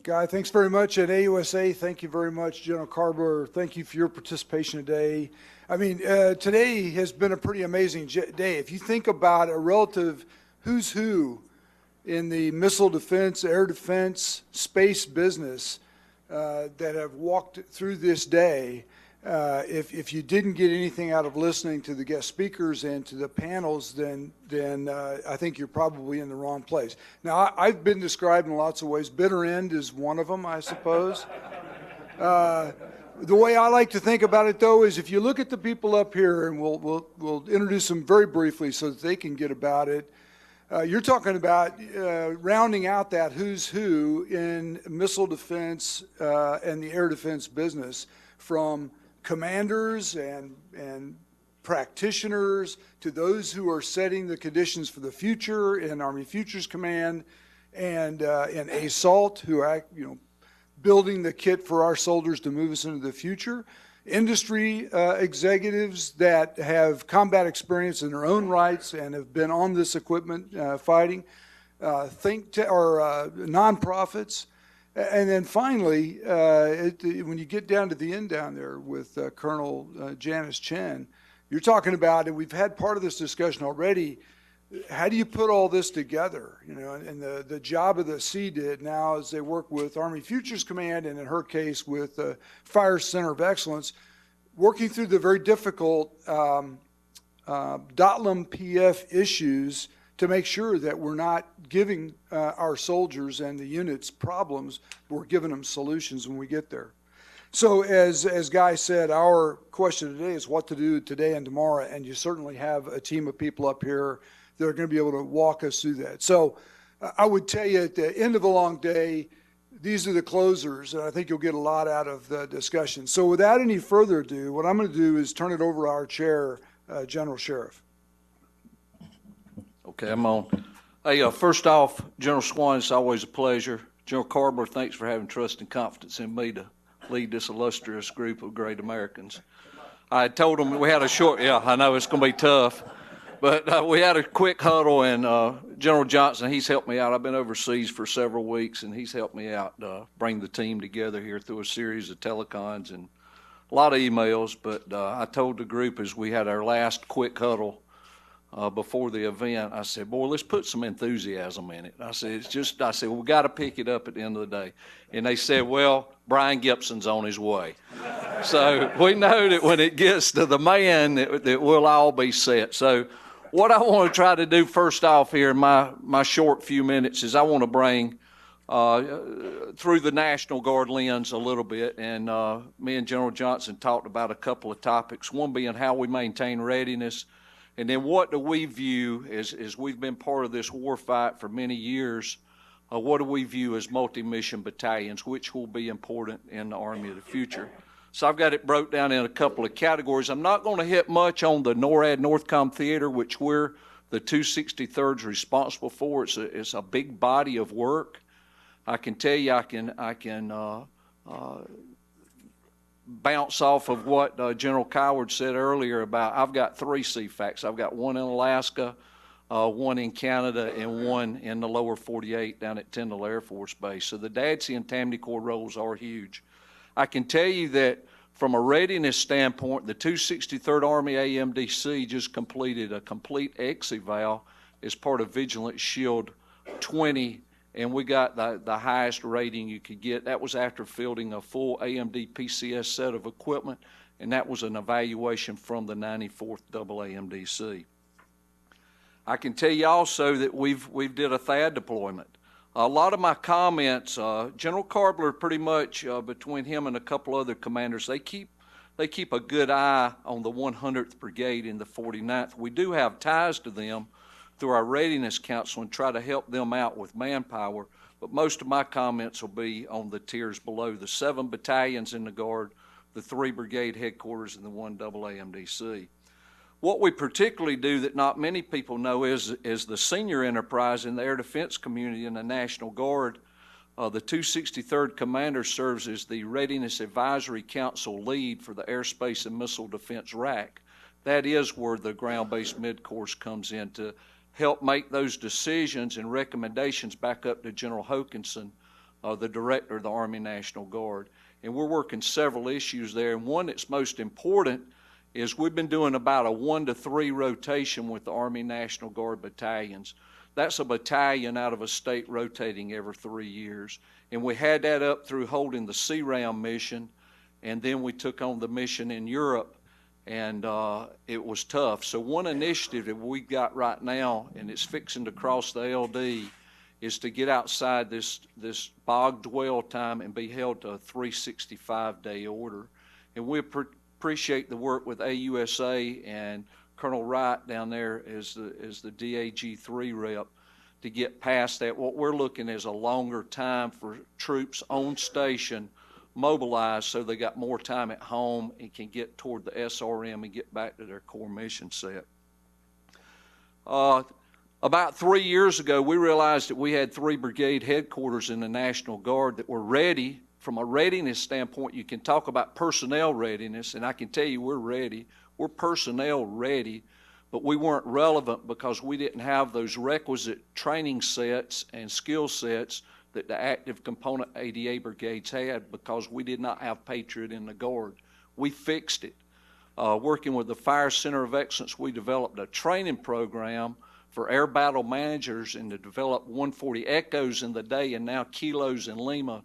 Guy, thanks very much. At AUSA, thank you very much. General Carbler, thank you for your participation today. I mean, today has been a pretty amazing day. If you think about a relative who's who in the missile defense, air defense, space business that have walked through this day, if you didn't get anything out of listening to the guest speakers and to the panels, then I think you're probably in the wrong place. Now, I've been described in lots of ways. Bitter end is one of them, I suppose. The way I like to think about it, though, is if you look at the people up here, and we'll introduce them very briefly so that they can get about it. You're talking about rounding out that who's who in missile defense and the air defense business, from commanders and practitioners to those who are setting the conditions for the future in Army Futures Command and in ASALT, who are building the kit for our soldiers to move us into the future. Industry executives that have combat experience in their own rights and have been on this equipment fighting, nonprofits. And then finally, when you get down to the end down there with Colonel Janice Chen, you're talking about, and we've had part of this discussion already, how do you put all this together? And the job of the CDID now is they work with Army Futures Command, and in her case with Fire Center of Excellence, working through the very difficult DOTLM PF issues to make sure that we're not giving our soldiers and the units problems, we're giving them solutions when we get there. So as Guy said, our question today is what to do today and tomorrow, and you certainly have a team of people up here that are going to be able to walk us through that. So I would tell you at the end of a long day, these are the closers, and I think you'll get a lot out of the discussion. So without any further ado, what I'm going to do is turn it over to our chair, General Sheriff. Okay, I'm on. Hey, first off, General Swan, it's always a pleasure. General Carbler, thanks for having trust and confidence in me to lead this illustrious group of great Americans. I told them we had a short, I know it's going to be tough, but we had a quick huddle, and General Johnson, he's helped me out. I've been overseas for several weeks, and he's helped me out bring the team together here through a series of telecons and a lot of emails. But I told the group as we had our last quick huddle before the event, I said, boy, let's put some enthusiasm in it. I said, we got to pick it up at the end of the day. And they said, well, Brian Gibson's on his way. So we know that when it gets to the man that we'll all be set. So what I want to try to do first off here in my short few minutes is I want to bring through the National Guard lens a little bit. And me and General Johnson talked about a couple of topics, one being how we maintain readiness. And then what do we view as we've been part of this war fight for many years, what do we view as multi-mission battalions, which will be important in the Army of the future? So I've got it broke down in a couple of categories. I'm not going to hit much on the NORAD Northcom Theater, which we're the 263rd responsible for. It's a big body of work. I can tell you I can bounce off of what General Coward said earlier about I've got 3 CFACs. I've got one in Alaska, one in Canada, and one in the lower 48 down at Tyndall Air Force Base. So the DADSI and TAMNY Corps roles are huge. I can tell you that from a readiness standpoint, the 263rd Army AMDC just completed a complete ex-eval as part of Vigilant Shield 20, and we got the highest rating you could get. That was after fielding a full AMD PCS set of equipment, and that was an evaluation from the 94th AAMDC. I can tell you also that we've did a THAAD deployment. A lot of my comments, General Carbler pretty much between him and a couple other commanders, they keep a good eye on the 100th Brigade in the 49th. We do have ties to them through our Readiness Council and try to help them out with manpower, but most of my comments will be on the tiers below, the 7 battalions in the Guard, the 3 brigade headquarters, and the 1 AAMDC. What we particularly do that not many people know is the senior enterprise in the air defense community in the National Guard. The 263rd Commander serves as the Readiness Advisory Council lead for the Airspace and Missile Defense RAC. That is where the ground-based mid-course comes in to help make those decisions and recommendations back up to General Hokanson the director of the Army National Guard. And we're working several issues there. And one that's most important is we've been doing about a 1 to 3 rotation with the Army National Guard battalions. That's a battalion out of a state rotating every 3 years. And we had that up through holding the CRAM mission, and then we took on the mission in Europe, and it was tough. So one initiative that we got right now, and it's fixing to cross the LD, is to get outside this bog dwell time and be held to a 365-day order. And we appreciate the work with AUSA and Colonel Wright down there as the DAG-3 rep to get past that. What we're looking is a longer time for troops on station mobilized so they got more time at home and can get toward the SRM and get back to their core mission set. About 3 years ago, we realized that we had 3 brigade headquarters in the National Guard that were ready. From a readiness standpoint, you can talk about personnel readiness, and I can tell you we're ready. We're personnel ready, but we weren't relevant because we didn't have those requisite training sets and skill sets that the active component ADA brigades had because we did not have Patriot in the Guard. We fixed it. Working with the Fire Center of Excellence, we developed a training program for air battle managers and to develop 140 Echoes in the day and now Kilos in Lima.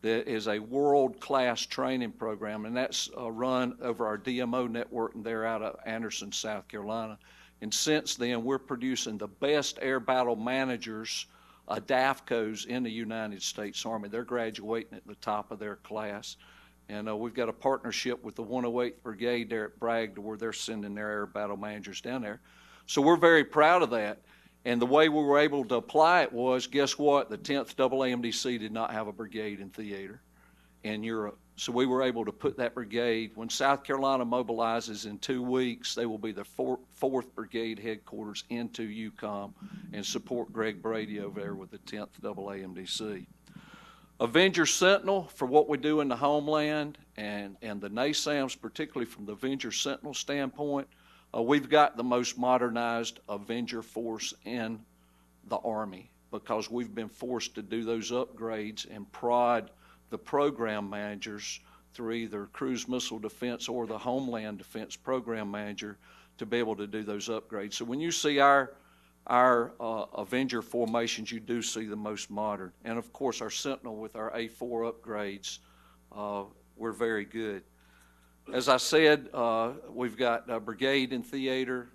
That is a world-class training program, and that's run over our DMO network, and they're out of Anderson, South Carolina. And since then, we're producing the best air battle managers, DAFCOs, in the United States Army. They're graduating at the top of their class. And we've got a partnership with the 108th Brigade there at Bragg to where they're sending their air battle managers down there. So we're very proud of that. And the way we were able to apply it was, guess what? The 10th AAMDC did not have a brigade in theater in Europe. So we were able to put that brigade, when South Carolina mobilizes in 2 weeks, they will be the 4th Brigade headquarters into UCOM and support Greg Brady over there with the 10th AAMDC. Avenger Sentinel, for what we do in the homeland, and the NASAMS, particularly from the Avenger Sentinel standpoint, we've got the most modernized Avenger force in the Army because we've been forced to do those upgrades and prod the program managers through either cruise missile defense or the Homeland Defense program manager to be able to do those upgrades. So when you see our Avenger formations, you do see the most modern. And of course our Sentinel with our A4 upgrades, we're very good. As I said, we've got a brigade in theater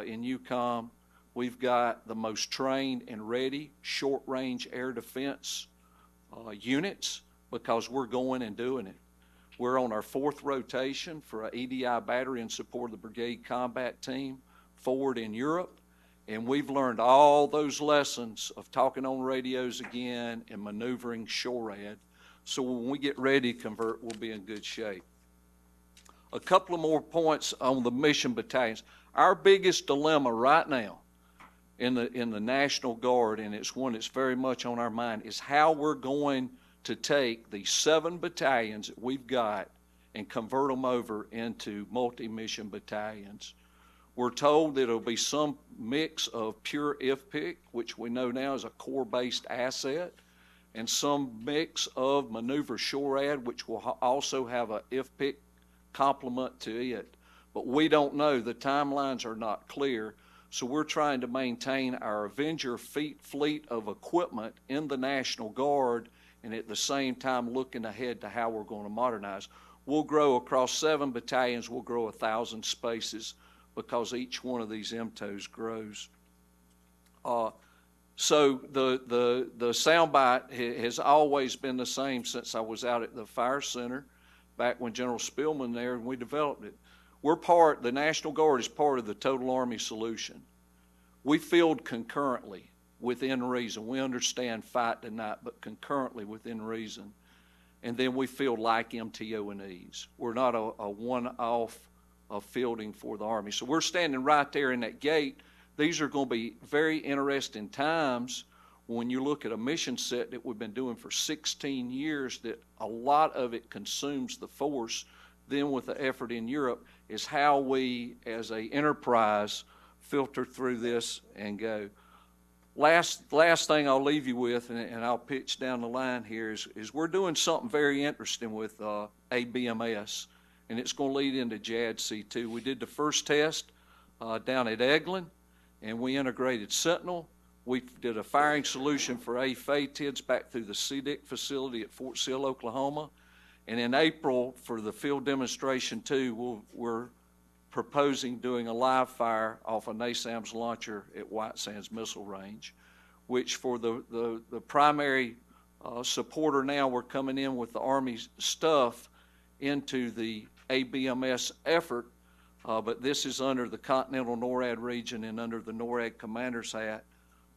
in UCOM. We've got the most trained and ready short-range air defense units because we're going and doing it. We're on our 4th rotation for an EDI battery in support of the brigade combat team forward in Europe. And we've learned all those lessons of talking on radios again and maneuvering SHORAD. So when we get ready to convert, we'll be in good shape. A couple of more points on the mission battalions. Our biggest dilemma right now in the National Guard, and it's one that's very much on our mind, is how we're going to take the 7 battalions that we've got and convert them over into multi-mission battalions. We're told that it'll be some mix of pure IFPC, which we know now is a core-based asset, and some mix of maneuver SHORAD, which will also have a IFPC complement to it. But we don't know. The timelines are not clear. So we're trying to maintain our Avenger fleet of equipment in the National Guard and at the same time looking ahead to how we're going to modernize. We'll grow across 7 battalions. We'll grow 1,000 spaces because each one of these MTOs grows. So the soundbite has always been the same since I was out at the Fire Center back when General Spillman there and we developed it. The National Guard is part of the total Army solution. We field concurrently within reason. We understand fight tonight, but concurrently within reason. And then we field like MTO&Es. We're not a one-off fielding for the Army. So we're standing right there in that gate. These are going to be very interesting times when you look at a mission set that we've been doing for 16 years, that a lot of it consumes the force. Then with the effort in Europe is how we as a enterprise filter through this and go. Last thing I'll leave you with, and I'll pitch down the line here, is we're doing something very interesting with ABMS, and it's going to lead into JADC2. We did the first test down at Eglin, and we integrated Sentinel. We did a firing solution for AFATIDS back through the CDIC facility at Fort Sill, Oklahoma. And in April, for the field demonstration 2, we're proposing doing a live fire off a NASAMS launcher at White Sands Missile Range, which for the primary supporter now, we're coming in with the Army's stuff into the ABMS effort, but this is under the Continental NORAD region and under the NORAD Commander's hat.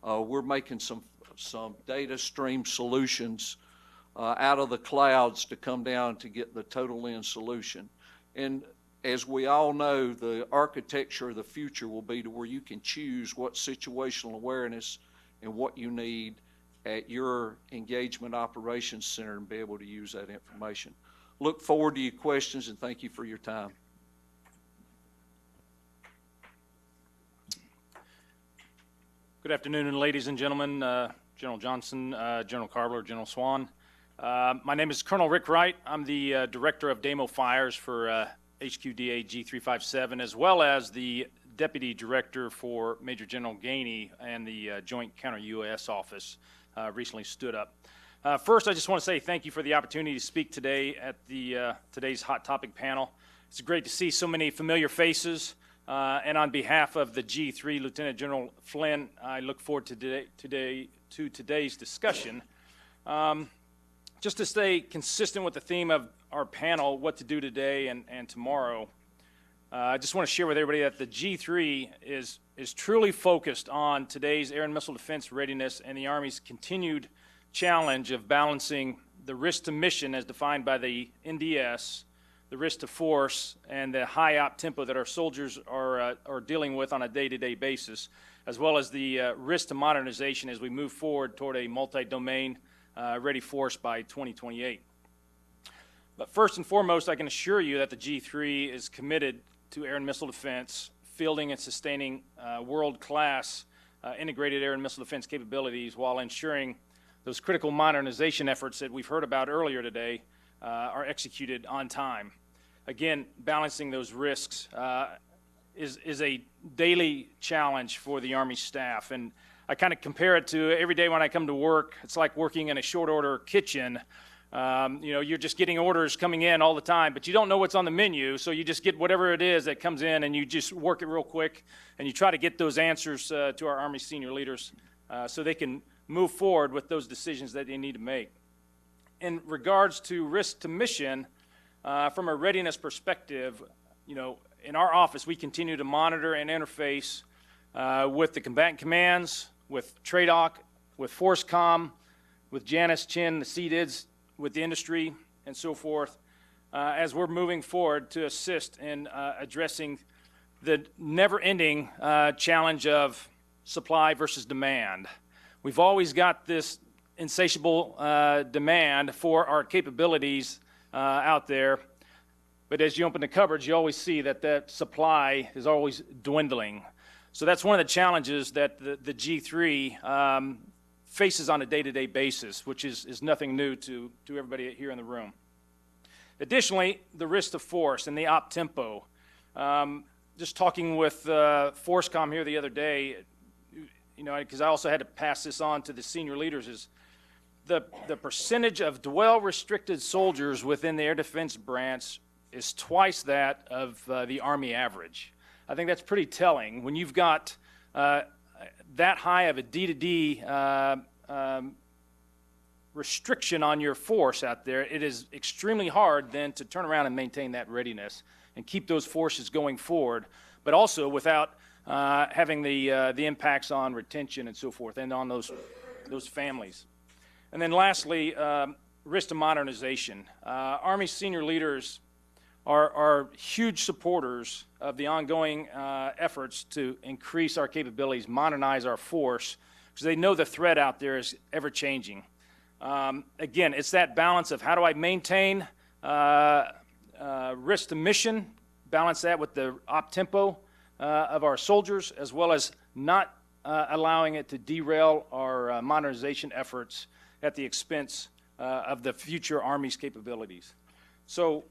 We're making some data stream solutions out of the clouds to come down to get the total end solution. And as we all know, the architecture of the future will be to where you can choose what situational awareness and what you need at your engagement operations center and be able to use that information. Look forward to your questions, and thank you for your time. Good afternoon, ladies and gentlemen, General Johnson, General Carbler, General Swan. My name is Colonel Rick Wright. I'm the Director of Demo Fires for HQDA G357, as well as the Deputy Director for Major General Gainey and the Joint Counter-UAS Office recently stood up. First, I just want to say thank you for the opportunity to speak today at the today's Hot Topic panel. It's great to see so many familiar faces. And on behalf of the G3, Lieutenant General Flynn, I look forward to today's discussion. Just to stay consistent with the theme of our panel, what to do today and tomorrow, I just want to share with everybody that the G3 is truly focused on today's air and missile defense readiness and the Army's continued challenge of balancing the risk to mission as defined by the NDS, the risk to force, and the high op tempo that our soldiers are dealing with on a day-to-day basis, as well as the risk to modernization as we move forward toward a multi-domain ready force by 2028. But first and foremost, I can assure you that the G3 is committed to air and missile defense, fielding and sustaining world-class integrated air and missile defense capabilities while ensuring those critical modernization efforts that we've heard about earlier today are executed on time. Again, balancing those risks is a daily challenge for the Army staff. And I kind of compare it to every day when I come to work, it's like working in a short order kitchen. You're just getting orders coming in all the time, but you don't know what's on the menu, so you just get whatever it is that comes in and you just work it real quick, and you try to get those answers to our Army senior leaders so they can move forward with those decisions that they need to make. In regards to risk to mission, from a readiness perspective, in our office, we continue to monitor and interface with the combatant commands, with TRADOC, with FORCECOM, with Janice, Chen, the CDIDs, with the industry, and so forth, as we're moving forward to assist in addressing the never-ending challenge of supply versus demand. We've always got this insatiable demand for our capabilities out there, but as you open the cupboards, you always see that that supply is always dwindling. So that's one of the challenges that the G3 faces on a day-to-day basis, which is nothing new to everybody here in the room. Additionally, the risk to force and the op tempo. Just talking with FORCECOM here the other day, because I also had to pass this on to the senior leaders, is the percentage of dwell-restricted soldiers within the air defense branch is twice that of the Army average. I think that's pretty telling. When you've got that high of a D-to-D restriction on your force out there, it is extremely hard then to turn around and maintain that readiness and keep those forces going forward, but also without having the impacts on retention and so forth and on those families. And then lastly, risk to modernization. Army senior leaders are huge supporters of the ongoing efforts to increase our capabilities, modernize our force, because they know the threat out there is ever-changing. Again, it's that balance of how do I maintain risk to mission, balance that with the op tempo of our soldiers, as well as not allowing it to derail our modernization efforts at the expense of the future Army's capabilities. So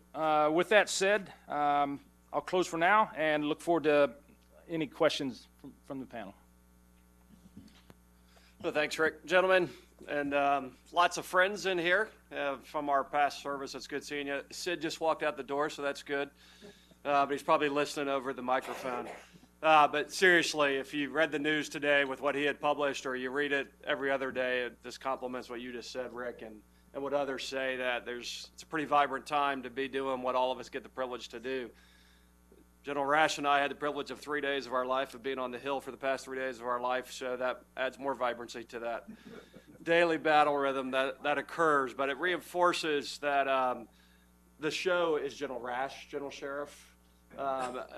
with that said, I'll close for now and look forward to any questions from the panel. Well, thanks, Rick. Gentlemen, and lots of friends in here from our past service. It's good seeing you. Sid just walked out the door, so that's good. But he's probably listening over the microphone. But seriously, if you read the news today with what he had published, or you read it every other day, it just complements what you just said, Rick, and what others say, that it's a pretty vibrant time to be doing what all of us get the privilege to do. General Rasch and I had the privilege of 3 days of our life of being on the Hill for the past 3 days of our life, so that adds more vibrancy to that daily battle rhythm that occurs. But it reinforces that the show is General Rasch, General Sheriff,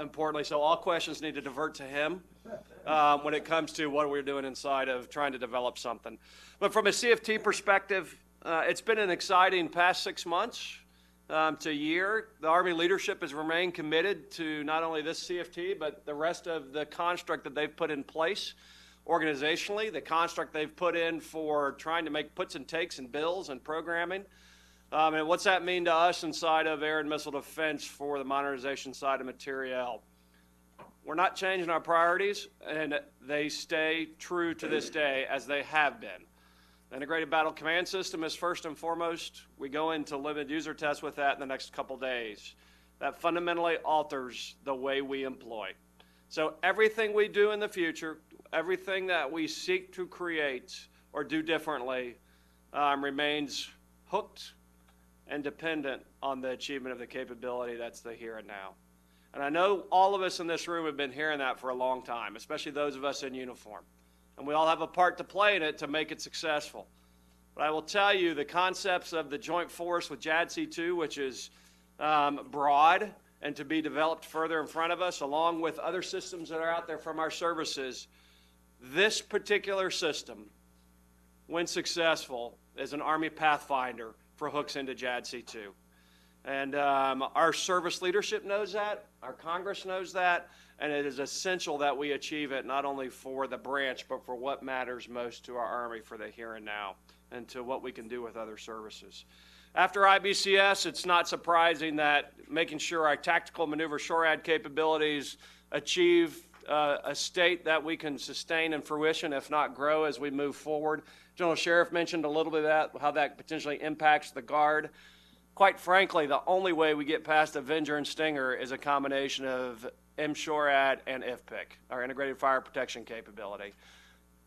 importantly. So all questions need to divert to him when it comes to what we're doing inside of trying to develop something. But from a CFT perspective, it's been an exciting past 6 months. To a year. The Army leadership has remained committed to not only this CFT, but the rest of the construct that they've put in place organizationally, the construct they've put in for trying to make puts and takes in bills and programming. And what's that mean to us inside of air and missile defense for the modernization side of materiel? We're not changing our priorities, and they stay true to this day as they have been. The Integrated Battle Command System is first and foremost. We go into limited user tests with that in the next couple days. That fundamentally alters the way we employ. So everything we do in the future, everything that we seek to create or do differently remains hooked and dependent on the achievement of the capability that's the here and now. And I know all of us in this room have been hearing that for a long time, especially those of us in uniform. And we all have a part to play in it to make it successful. But I will tell you, the concepts of the joint force with JADC2, which is broad and to be developed further in front of us, along with other systems that are out there from our services, this particular system, when successful, is an Army pathfinder for hooks into JADC2. And our service leadership knows that, our Congress knows that, and it is essential that we achieve it not only for the branch, but for what matters most to our Army for the here and now, and to what we can do with other services. After IBCS, it's not surprising that making sure our tactical maneuver SHORAD capabilities achieve a state that we can sustain in fruition, if not grow, as we move forward. General Sheriff mentioned a little bit of that, how that potentially impacts the Guard. Quite frankly, the only way we get past Avenger and Stinger is a combination of MSHORAD and IFPC, our Integrated Fire Protection Capability.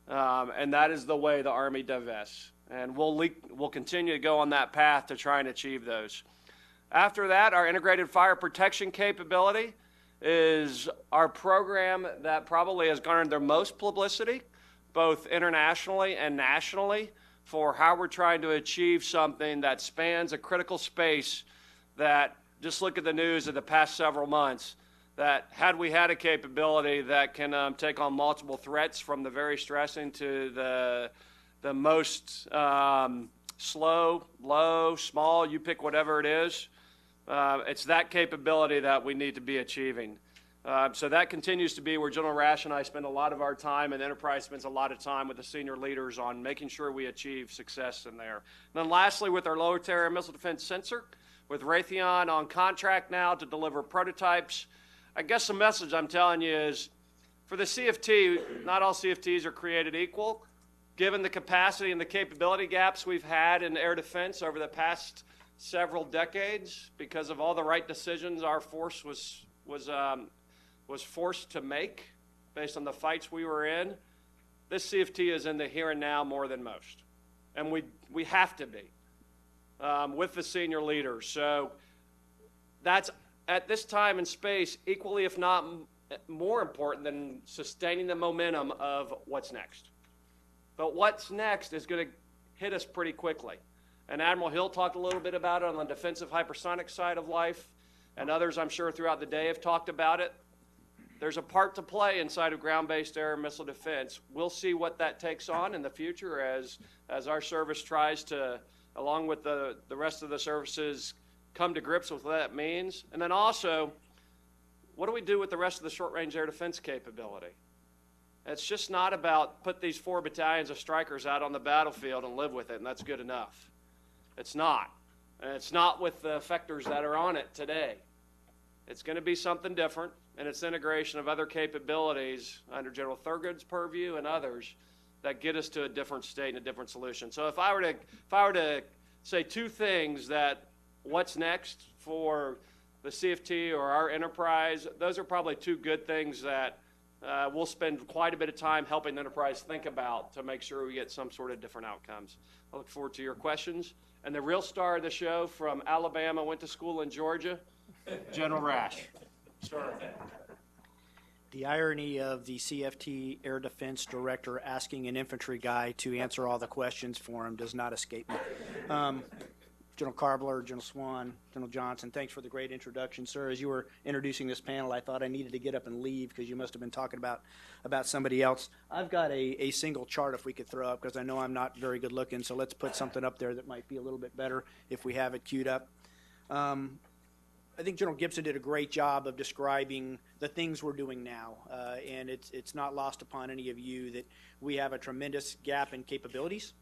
And that is the way the Army divests. And we'll continue to go on that path to try and achieve those. After that, our Integrated Fire Protection Capability is our program that probably has garnered the most publicity, both internationally and nationally, for how we're trying to achieve something that spans a critical space that, just look at the news of the past several months, that had we had a capability that can take on multiple threats, from the very stressing to the most slow, low, small, you pick whatever it is, it's that capability that we need to be achieving. So that continues to be where General Rasch and I spend a lot of our time, and Enterprise spends a lot of time with the senior leaders on making sure we achieve success in there. And then lastly, with our low terror missile defense sensor, with Raytheon on contract now to deliver prototypes, I guess the message I'm telling you is, for the CFT, not all CFTs are created equal. Given the capacity and the capability gaps we've had in air defense over the past several decades, because of all the right decisions our force was forced to make based on the fights we were in, this CFT is in the here and now more than most. And we have to be with the senior leaders. So that's, at this time and space, equally if not more important than sustaining the momentum of what's next. But what's next is going to hit us pretty quickly. And Admiral Hill talked a little bit about it on the defensive hypersonic side of life, and others I'm sure throughout the day have talked about it. There's a part to play inside of ground-based air and missile defense. We'll see what that takes on in the future as our service tries to, along with the rest of the services, come to grips with what that means. And then also, what do we do with the rest of the short-range air defense capability? It's just not about put these 4 battalions of strikers out on the battlefield and live with it, and that's good enough. It's not. And it's not with the effectors that are on it today. It's going to be something different, and it's integration of other capabilities under General Thurgood's purview and others that get us to a different state and a different solution. So if I were to say 2 things that what's next for the CFT or our enterprise, those are probably 2 good things that we'll spend quite a bit of time helping the enterprise think about to make sure we get some sort of different outcomes. I look forward to your questions. And the real star of the show from Alabama, went to school in Georgia, General Rasch. Sir. The irony of the CFT Air Defense Director asking an infantry guy to answer all the questions for him does not escape me. General Karbler, General Swan, General Johnson, thanks for the great introduction, sir. As you were introducing this panel, I thought I needed to get up and leave because you must have been talking about somebody else. I've got a single chart if we could throw up because I know I'm not very good looking, so let's put something up there that might be a little bit better if we have it queued up. I think General Gibson did a great job of describing the things we're doing now, and it's not lost upon any of you that we have a tremendous gap in capabilities,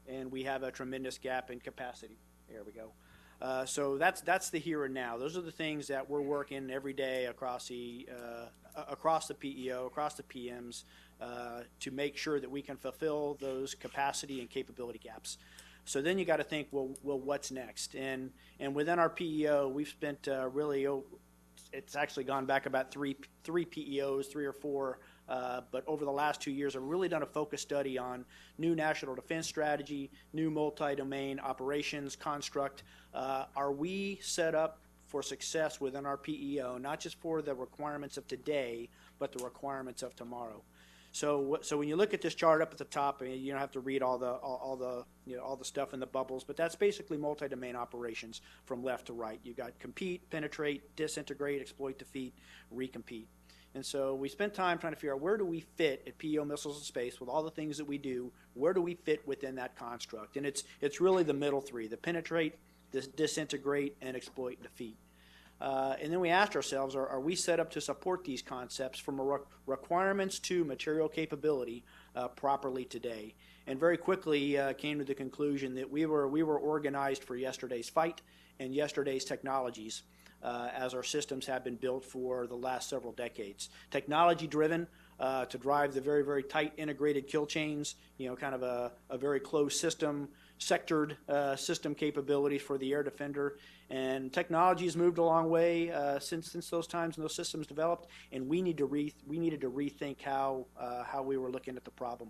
and we have a tremendous gap in capacity. There we go. So that's the here and now. Those are the things that we're working every day across the PEO, across the PMs, to make sure that we can fulfill those capacity and capability gaps. So then you got to think, well, what's next? And within our PEO, we've spent it's actually gone back about three PEOs, 3 or 4. But over the last 2 years, I've really done a focus study on new national defense strategy, new multi-domain operations construct. Are we set up for success within our PEO, not just for the requirements of today, but the requirements of tomorrow? So when you look at this chart up at the top, you don't have to read all the stuff in the bubbles, but that's basically multi-domain operations from left to right. You've got compete, penetrate, disintegrate, exploit, defeat, recompete. And so we spent time trying to figure out where do we fit at PEO Missiles and Space with all the things that we do, where do we fit within that construct? And it's really the middle 3, the penetrate, disintegrate, and exploit and defeat. And then we asked ourselves, are we set up to support these concepts from requirements to material capability properly today? And very quickly came to the conclusion that we were organized for yesterday's fight and yesterday's technologies, as our systems have been built for the last several decades. Technology driven to drive the very, very tight integrated kill chains, kind of a very closed system, sectored system capabilities for the air defender. And technology has moved a long way since those times and those systems developed, and we needed to rethink how we were looking at the problem.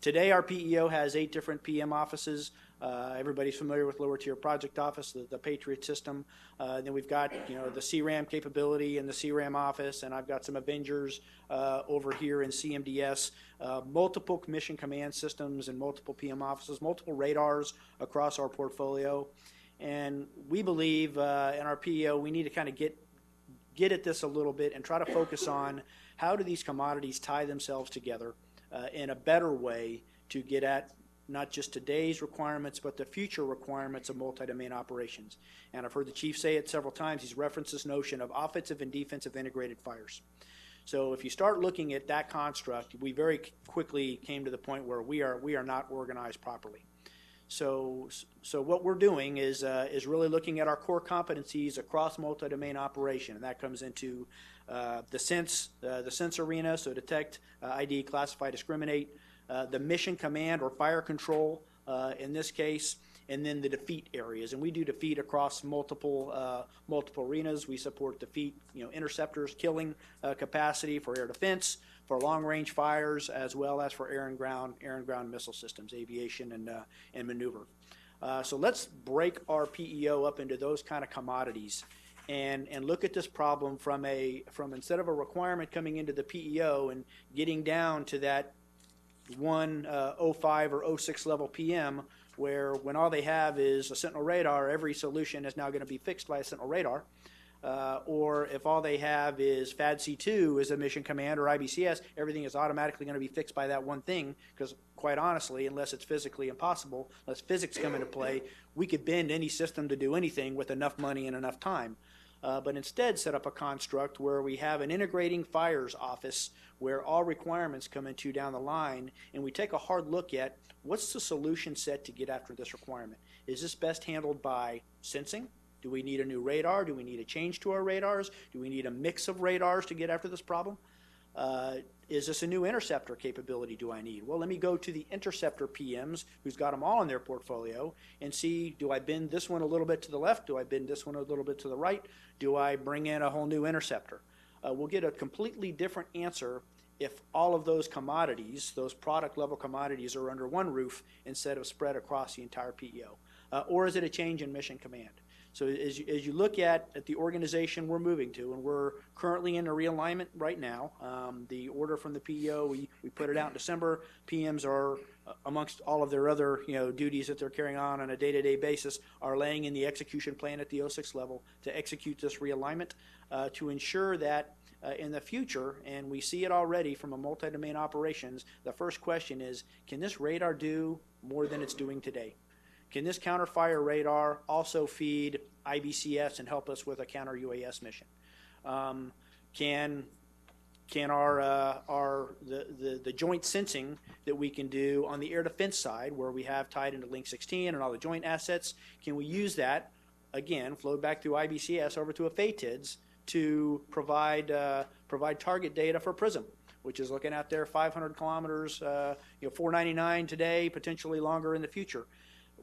Today, our PEO has 8 different PM offices. Everybody's familiar with lower tier project office, the Patriot system. Then we've got the CRAM capability in the CRAM office, and I've got some Avengers over here in CMDS, multiple mission command systems and multiple PM offices, multiple radars across our portfolio. And we believe in our PEO we need to kind of get at this a little bit and try to focus on how do these commodities tie themselves together in a better way to get at not just today's requirements, but the future requirements of multi-domain operations. And I've heard the chief say it several times. He's referenced this notion of offensive and defensive integrated fires. So if you start looking at that construct, we very quickly came to the point where we are not organized properly. So what we're doing is really looking at our core competencies across multi-domain operation, and that comes into the sense arena, so detect, ID, classify, discriminate, the mission command or fire control in this case, and then the defeat areas. And we do defeat across multiple arenas. We support defeat, interceptors, killing capacity for air defense, for long-range fires, as well as for air and ground missile systems, aviation and maneuver. So let's break our PEO up into those kind of commodities and look at this problem from instead of a requirement coming into the PEO and getting down to that 105 or 06 level PM, where when all they have is a Sentinel radar, every solution is now going to be fixed by a Sentinel radar. Or if all they have is FADC2 as a mission command or IBCS, everything is automatically going to be fixed by that one thing, because quite honestly, unless it's physically impossible, unless physics come into play, we could bend any system to do anything with enough money and enough time. but instead set up a construct where we have an integrating fires office where all requirements come into down the line, and we take a hard look at what's the solution set to get after this requirement. Is this best handled by sensing? Do we need a new radar? Do we need a change to our radars? Do we need a mix of radars to get after this problem? Is this a new interceptor capability do I need? Well, let me go to the interceptor PMs, who's got them all in their portfolio, and see, do I bend this one a little bit to the left? Do I bend this one a little bit to the right? Do I bring in a whole new interceptor? We'll get a completely different answer if all of those commodities, those product level commodities, are under one roof instead of spread across the entire PEO. Or is it a change in mission command? So as you look at the organization we're moving to, and we're currently in a realignment right now, the order from the PEO, we put it out in December. PMs are, amongst all of their other duties that they're carrying on a day-to-day basis, are laying in the execution plan at the 06 level to execute this realignment to ensure that in the future, and we see it already from a multi-domain operations, the first question is, can this radar do more than it's doing today? Can this counter-fire radar also feed IBCS and help us with a counter-UAS mission? Can the joint sensing that we can do on the air defense side, where we have tied into Link 16 and all the joint assets, can we use that, again, flowed back through IBCS over to a FATIDS to provide target data for PRISM, which is looking out there 500 kilometers, 499 today, potentially longer in the future.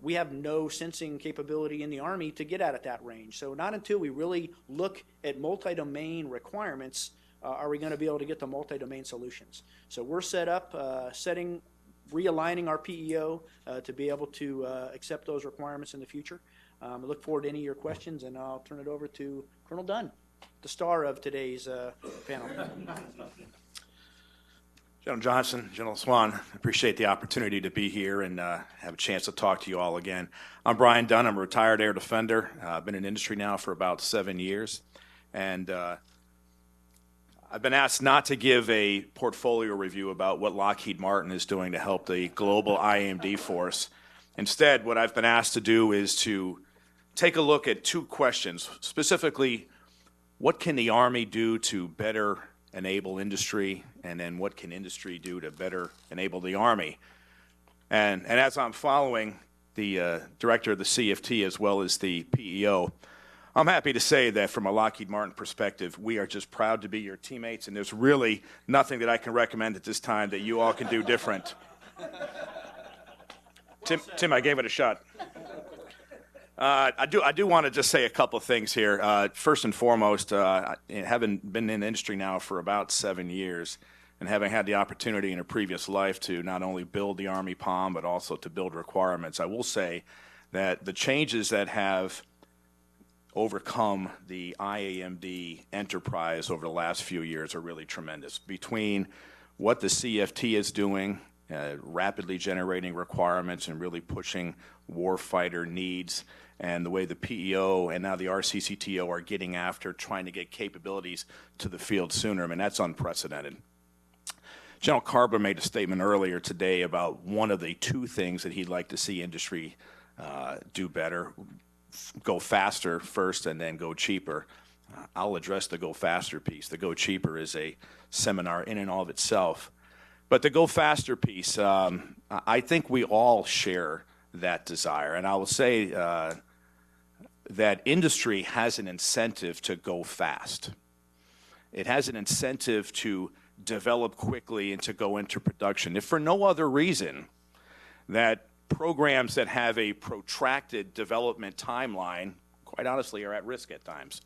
We have no sensing capability in the Army to get at that range. So not until we really look at multi-domain requirements are we going to be able to get the multi-domain solutions. So we're set up, realigning our PEO to be able to accept those requirements in the future. I look forward to any of your questions, and I'll turn it over to Colonel Dunn, the star of today's panel. General Johnson, General Swan, appreciate the opportunity to be here and have a chance to talk to you all again. I'm Brian Dunn. I'm a retired air defender. I've been in industry now for about 7 years. And I've been asked not to give a portfolio review about what Lockheed Martin is doing to help the global IAMD force. Instead, what I've been asked to do is to take a look at two questions. Specifically, what can the Army do to better enable industry, and then what can industry do to better enable the Army? And as I'm following the director of the CFT as well as the PEO, I'm happy to say that from a Lockheed Martin perspective, we are just proud to be your teammates, and there's really nothing that I can recommend at this time that you all can do different. Tim, I gave it a shot. I do want to just say a couple of things here. First and foremost, having been in the industry now for about 7 years, and having had the opportunity in a previous life to not only build the Army POM, but also to build requirements, I will say that the changes that have overcome the IAMD enterprise over the last few years are really tremendous. Between what the CFT is doing, rapidly generating requirements and really pushing warfighter needs, and the way the PEO and now the RCCTO are getting after trying to get capabilities to the field sooner, I mean, that's unprecedented. General Karbler made a statement earlier today about one of the two things that he'd like to see industry do better: go faster first and then go cheaper. I'll address the go faster piece. The go cheaper is a seminar in and of itself. But the go faster piece, I think we all share that desire. And I will say that industry has an incentive to go fast. It has an incentive to develop quickly and to go into production, if for no other reason that programs that have a protracted development timeline, quite honestly, are at risk at times.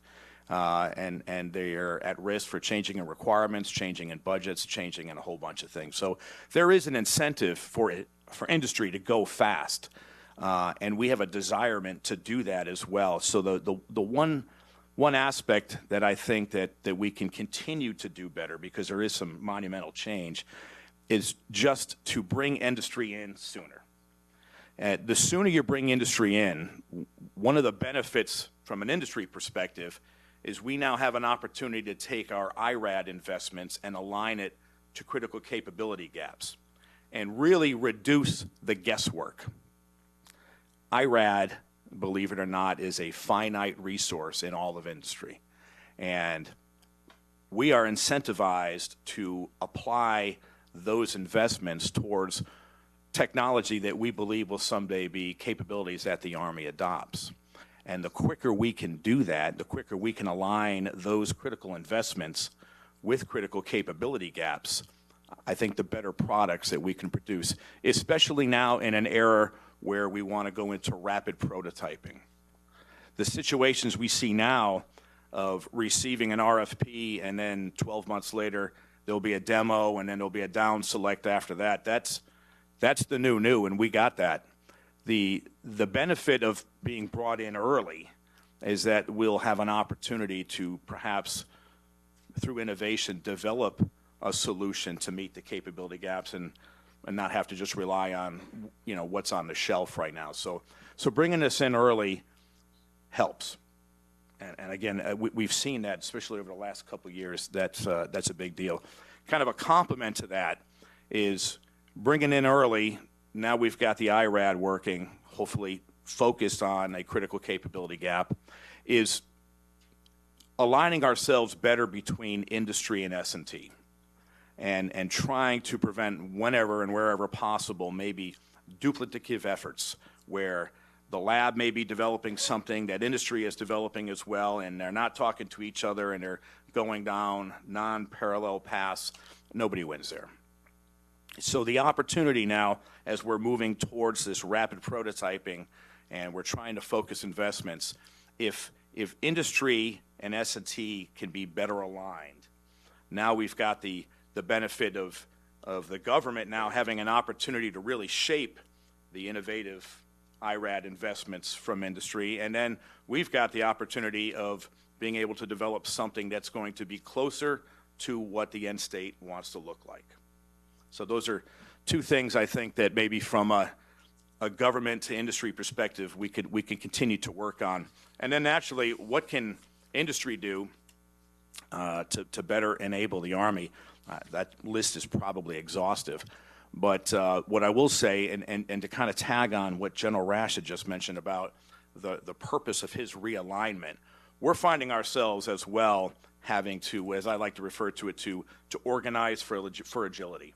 And they are at risk for changing in requirements, changing in budgets, changing in a whole bunch of things. So there is an incentive for industry to go fast, and we have a desirement to do that as well. So the one aspect that I think that we can continue to do better, because there is some monumental change, is just to bring industry in sooner. The sooner you bring industry in, one of the benefits from an industry perspective is we now have an opportunity to take our IRAD investments and align it to critical capability gaps and really reduce the guesswork. IRAD, believe it or not, is a finite resource in all of industry. And we are incentivized to apply those investments towards technology that we believe will someday be capabilities that the Army adopts. And the quicker we can do that, the quicker we can align those critical investments with critical capability gaps, I think the better products that we can produce, especially now in an era where we want to go into rapid prototyping. The situations we see now of receiving an RFP and then 12 months later there'll be a demo and then there'll be a down select after that, that's the new, and we got that. The benefit of being brought in early is that we'll have an opportunity to perhaps, through innovation, develop a solution to meet the capability gaps and not have to just rely on, what's on the shelf right now. So bringing this in early helps. And again, we've seen that, especially over the last couple of years. That's a big deal. Kind of a complement to that is bringing in early. Now we've got the IRAD working, hopefully focused on a critical capability gap, is aligning ourselves better between industry and S&T and trying to prevent whenever and wherever possible maybe duplicative efforts where the lab may be developing something that industry is developing as well, and they're not talking to each other and they're going down non-parallel paths. Nobody wins there. So the opportunity now, as we're moving towards this rapid prototyping and we're trying to focus investments, if industry and S&T can be better aligned, now we've got the benefit of the government now having an opportunity to really shape the innovative IRAD investments from industry, and then we've got the opportunity of being able to develop something that's going to be closer to what the end state wants to look like. So those are two things I think that maybe from a government to industry perspective we can continue to work on. And then naturally, what can industry do to better enable the Army? That list is probably exhaustive. But what I will say, and to kind of tag on what General Rasch had just mentioned about the purpose of his realignment, we're finding ourselves as well having to, as I like to refer to it, to organize for agility.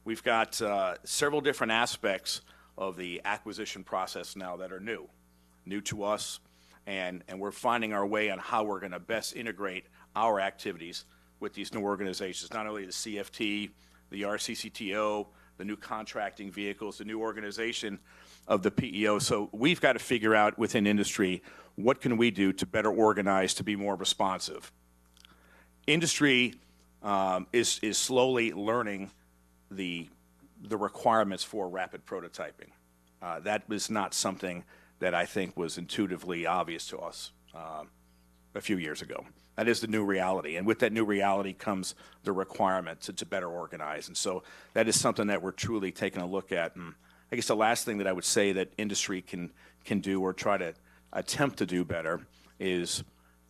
We've got several different aspects of the acquisition process now that are new to us, and we're finding our way on how we're going to best integrate our activities with these new organizations, not only the CFT, the RCCTO, the new contracting vehicles, the new organization of the PEO. So we've got to figure out within industry, what can we do to better organize to be more responsive? Industry is slowly learning the requirements for rapid prototyping. That was not something that I think was intuitively obvious to us a few years ago. That is the new reality, and with that new reality comes the requirement to better organize. And so that is something that we're truly taking a look at. And I guess the last thing that I would say that industry can do or try to attempt to do better is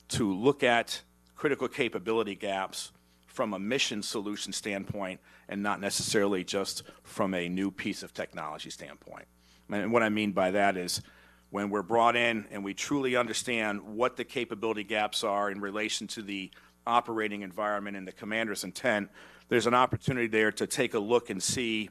to look at critical capability gaps from a mission solution standpoint and not necessarily just from a new piece of technology standpoint. And what I mean by that is when we're brought in and we truly understand what the capability gaps are in relation to the operating environment and the commander's intent, there's an opportunity there to take a look and see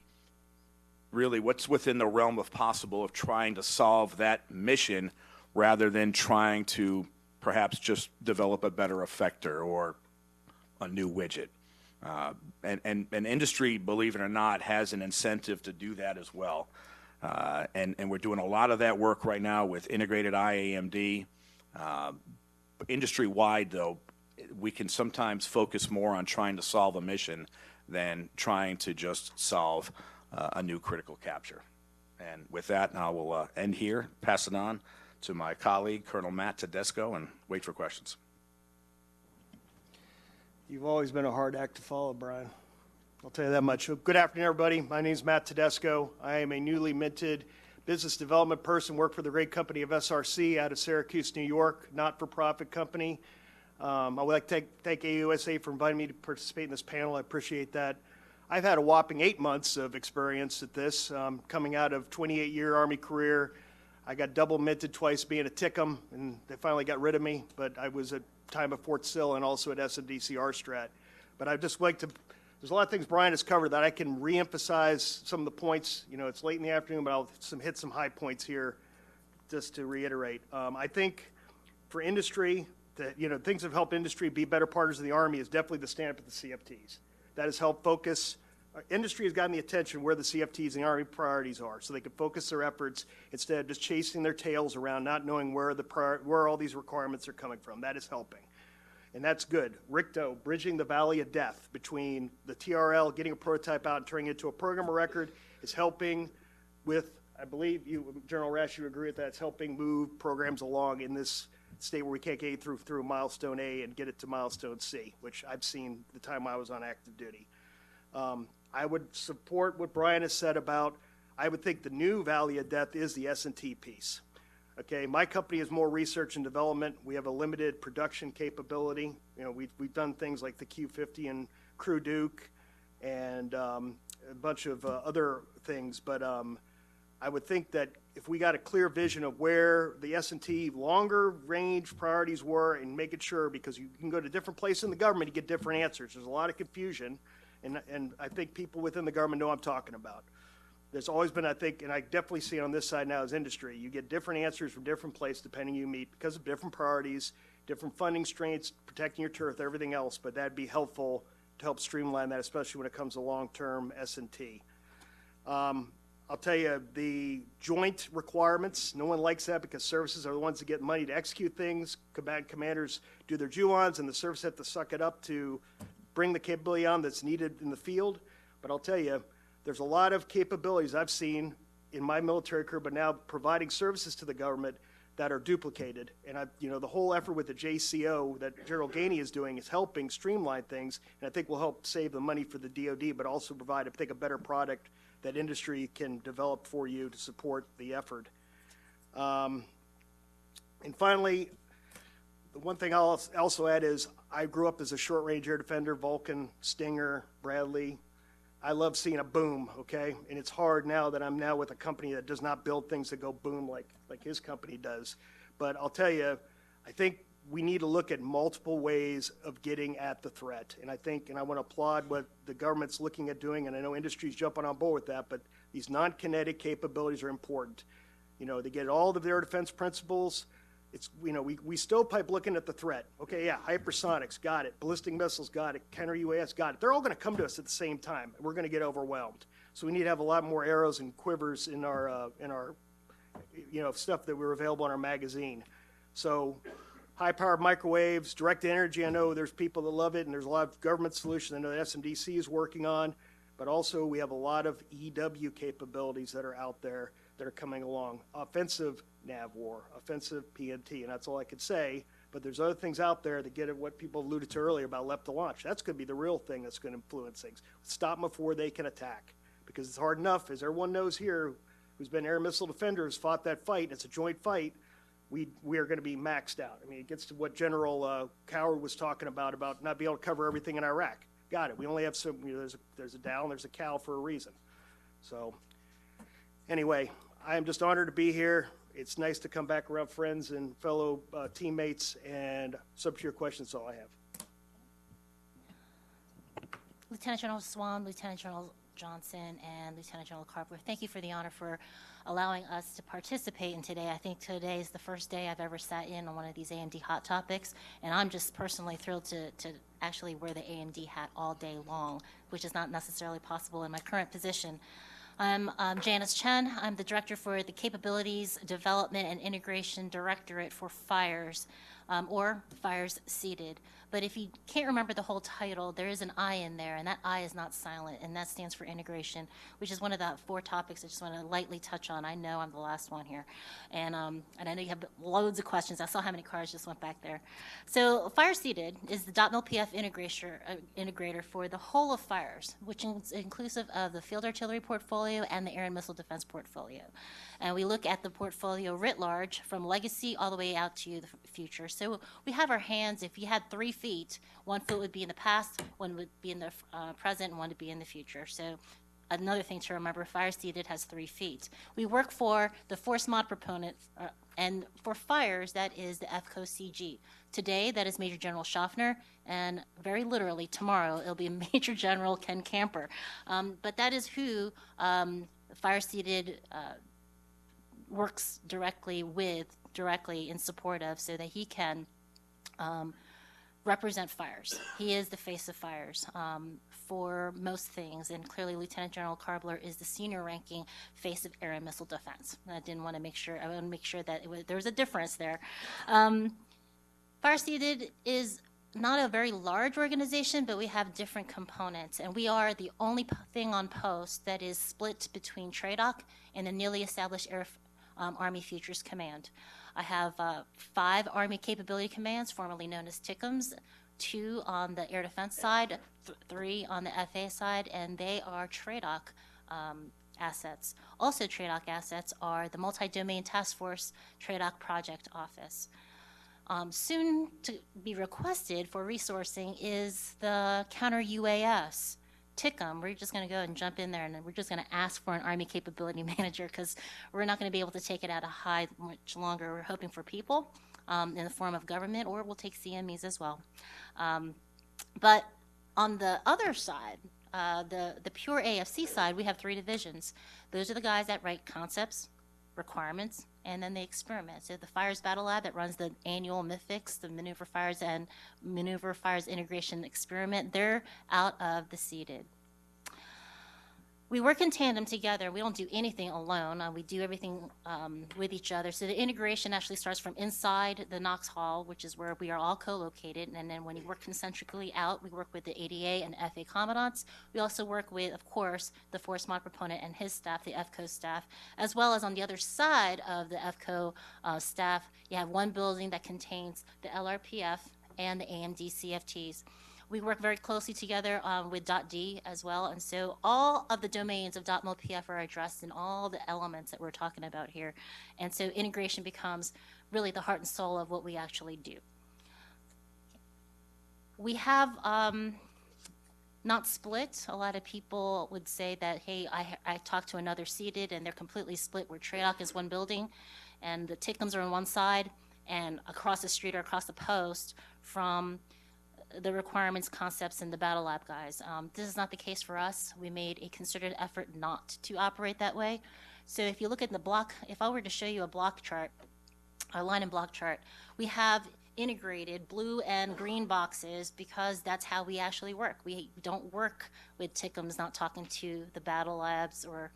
really what's within the realm of possible of trying to solve that mission rather than trying to perhaps just develop a better effector or a new widget. And industry, believe it or not, has an incentive to do that as well. And we're doing a lot of that work right now with integrated IAMD. Industry-wide, though, we can sometimes focus more on trying to solve a mission than trying to just solve a new critical capture. And with that, I will end here, pass it on to my colleague, Colonel Matt Tedesco, and wait for questions. You've always been a hard act to follow, Brian. I'll tell you that much. Good afternoon, everybody. My name is Matt Tedesco. I am a newly minted business development person, work for the great company of SRC out of Syracuse, New York, not-for-profit company. I would like to thank AUSA for inviting me to participate in this panel. I appreciate that. I've had a whopping 8 months of experience at this. Coming out of 28-year Army career, I got double minted twice being a Tickum, and they finally got rid of me, but I was at time at Fort Sill and also at SMD Strat. But I'd just like to, there's a lot of things Brian has covered that I can reemphasize some of the points. You know, it's late in the afternoon, but I'll hit some high points here just to reiterate. I think for industry, that, you know, things that have helped industry be better partners of the Army is definitely the stand-up at the CFTs. That has helped focus. Industry has gotten the attention where the CFTs and the Army priorities are, so they can focus their efforts instead of just chasing their tails around, not knowing where all these requirements are coming from. That is helping, and that's good. RICTO, bridging the valley of death between the TRL, getting a prototype out and turning it into a program of record, is helping with, I believe you, General Rasch, you agree with that, it's helping move programs along in this state where we can't get through milestone A and get it to milestone C, which I've seen the time I was on active duty. I would support what Brian has said about, I would think the new valley of death is the S&T piece. Okay, my company is more research and development. We have a limited production capability. You know, we've done things like the Q-50 and Crew Duke and a bunch of other things, but I would think that if we got a clear vision of where the S&T longer range priorities were and making sure, because you can go to different places in the government, you get different answers. There's a lot of confusion, and I think people within the government know what I'm talking about. There's always been, I think, and I definitely see it on this side now as industry, you get different answers from different places depending you meet because of different priorities, different funding strains, protecting your turf, everything else, but that'd be helpful to help streamline that, especially when it comes to long-term S&T. I'll tell you, the joint requirements, no one likes that because services are the ones that get money to execute things. Combatant commanders do their JUONs, and the service have to suck it up to bring the capability on that's needed in the field. But I'll tell you, there's a lot of capabilities I've seen in my military career, but now providing services to the government that are duplicated. And you know, the whole effort with the JCO that General Gainey is doing is helping streamline things, and I think will help save the money for the DoD, but also provide, I think, a better product that industry can develop for you to support the effort. And finally, the one thing I'll also add is I grew up as a short-range air defender, Vulcan, Stinger, Bradley. I love seeing a boom, okay? And it's hard now that I'm now with a company that does not build things that go boom like his company does. But I'll tell you, I think we need to look at multiple ways of getting at the threat. And I think, and I want to applaud what the government's looking at doing, and I know industry's jumping on board with that, but these non-kinetic capabilities are important. You know, they get all of their defense principles. It's, you know, we stovepipe looking at the threat. Okay, yeah, hypersonics, got it. Ballistic missiles, got it. Counter UAS, got it. They're all going to come to us at the same time. We're going to get overwhelmed. So we need to have a lot more arrows and quivers in our you know, stuff that were available in our magazine. So high-powered microwaves, direct energy, I know there's people that love it, and there's a lot of government solutions I know that SMDC is working on, but also we have a lot of EW capabilities that are out there that are coming along. Offensive NAVWAR, offensive PNT, and that's all I could say, but there's other things out there that get at what people alluded to earlier about left to launch. That's going to be the real thing that's going to influence things. Stop them before they can attack, because it's hard enough, as everyone knows here, who's been air missile defenders, fought that fight, and it's a joint fight, we are going to be maxed out. I mean, it gets to what General Coward was talking about not being able to cover everything in Iraq. Got it. We only have some, you know, there's a down, there's a cow for a reason. So anyway, I am just honored to be here. It's nice to come back around friends and fellow teammates, and subject to your questions, that's all I have. Lieutenant General Swan, Lieutenant General Johnson, and Lieutenant General Carpenter, thank you for the honor for allowing us to participate in today. I think today is the first day I've ever sat in on one of these AMD hot topics, and I'm just personally thrilled to actually wear the AMD hat all day long, which is not necessarily possible in my current position. I'm Janice Chen. I'm the Director for the Capabilities Development and Integration Directorate for FIRES, or FIRES Seated. But if you can't remember the whole title, there is an I in there, and that I is not silent, and that stands for integration, which is one of the 4 topics I just want to lightly touch on. I know I'm the last one here, and I know you have loads of questions. I saw how many cars just went back there. So FIRES Seated is the .mil-PF integrator for the whole of FIRES, which is inclusive of the field artillery portfolio and the air and missile defense portfolio. And we look at the portfolio writ large, from legacy all the way out to the future. So we have our hands, if you had 3 feet, 1 foot would be in the past, 1 would be in the present, and 1 would be in the future. So another thing to remember, fire seated has 3 feet. We work for the force mod proponent, and for fires, that is the FCO CG. Today, that is Major General Schaffner, and very literally tomorrow, it'll be Major General Ken Camper. But that is who fire seated works directly in support of, so that he can represent fires. He is the face of fires for most things, and clearly Lieutenant General Karbler is the senior ranking face of air and missile defense. And I want to make sure that there was a difference there. Fire seated is not a very large organization, but we have different components, and we are the only thing on post that is split between TRADOC and the newly established Army Futures Command. I have 5 Army Capability Commands, formerly known as TICMs, 2 on the air defense side, 3 on the FA side, and they are TRADOC assets. Also TRADOC assets are the Multi-Domain Task Force TRADOC Project Office. Soon to be requested for resourcing is the Counter UAS TICM. We're just going to go and jump in there, and we're just going to ask for an Army Capability Manager, because we're not going to be able to take it out of high much longer. We're hoping for people in the form of government, or we'll take CMEs as well. But on the other side, the pure AFC side, we have 3 divisions. Those are the guys that write concepts, requirements, and then they experiment. So the Fires Battle Lab that runs the annual MIFIX, the Maneuver Fires and Maneuver Fires Integration Experiment, they're out of the seated. We work in tandem together. We don't do anything alone. We do everything with each other. So the integration actually starts from inside the Knox Hall, which is where we are all co-located. And then when you work concentrically out, we work with the ADA and FA commandants. We also work with, of course, the force mod proponent and his staff, the FCO staff, as well as on the other side of the FCO staff, you have one building that contains the LRPF and the AMD CFTs. We work very closely together with .D as well, and so all of the domains of .MOPF are addressed in all the elements that we're talking about here. And so integration becomes really the heart and soul of what we actually do. We have not split. A lot of people would say that, hey, I talked to another seated and they're completely split, where TRADOC is one building and the TICMs are on one side, and across the street or across the post from the requirements, concepts, and the battle lab guys. This is not the case for us. We made a concerted effort not to operate that way. So if you look at the block, if I were to show you a block chart, a line and block chart, we have integrated blue and green boxes because that's how we actually work. We don't work with TICMs not talking to the battle labs or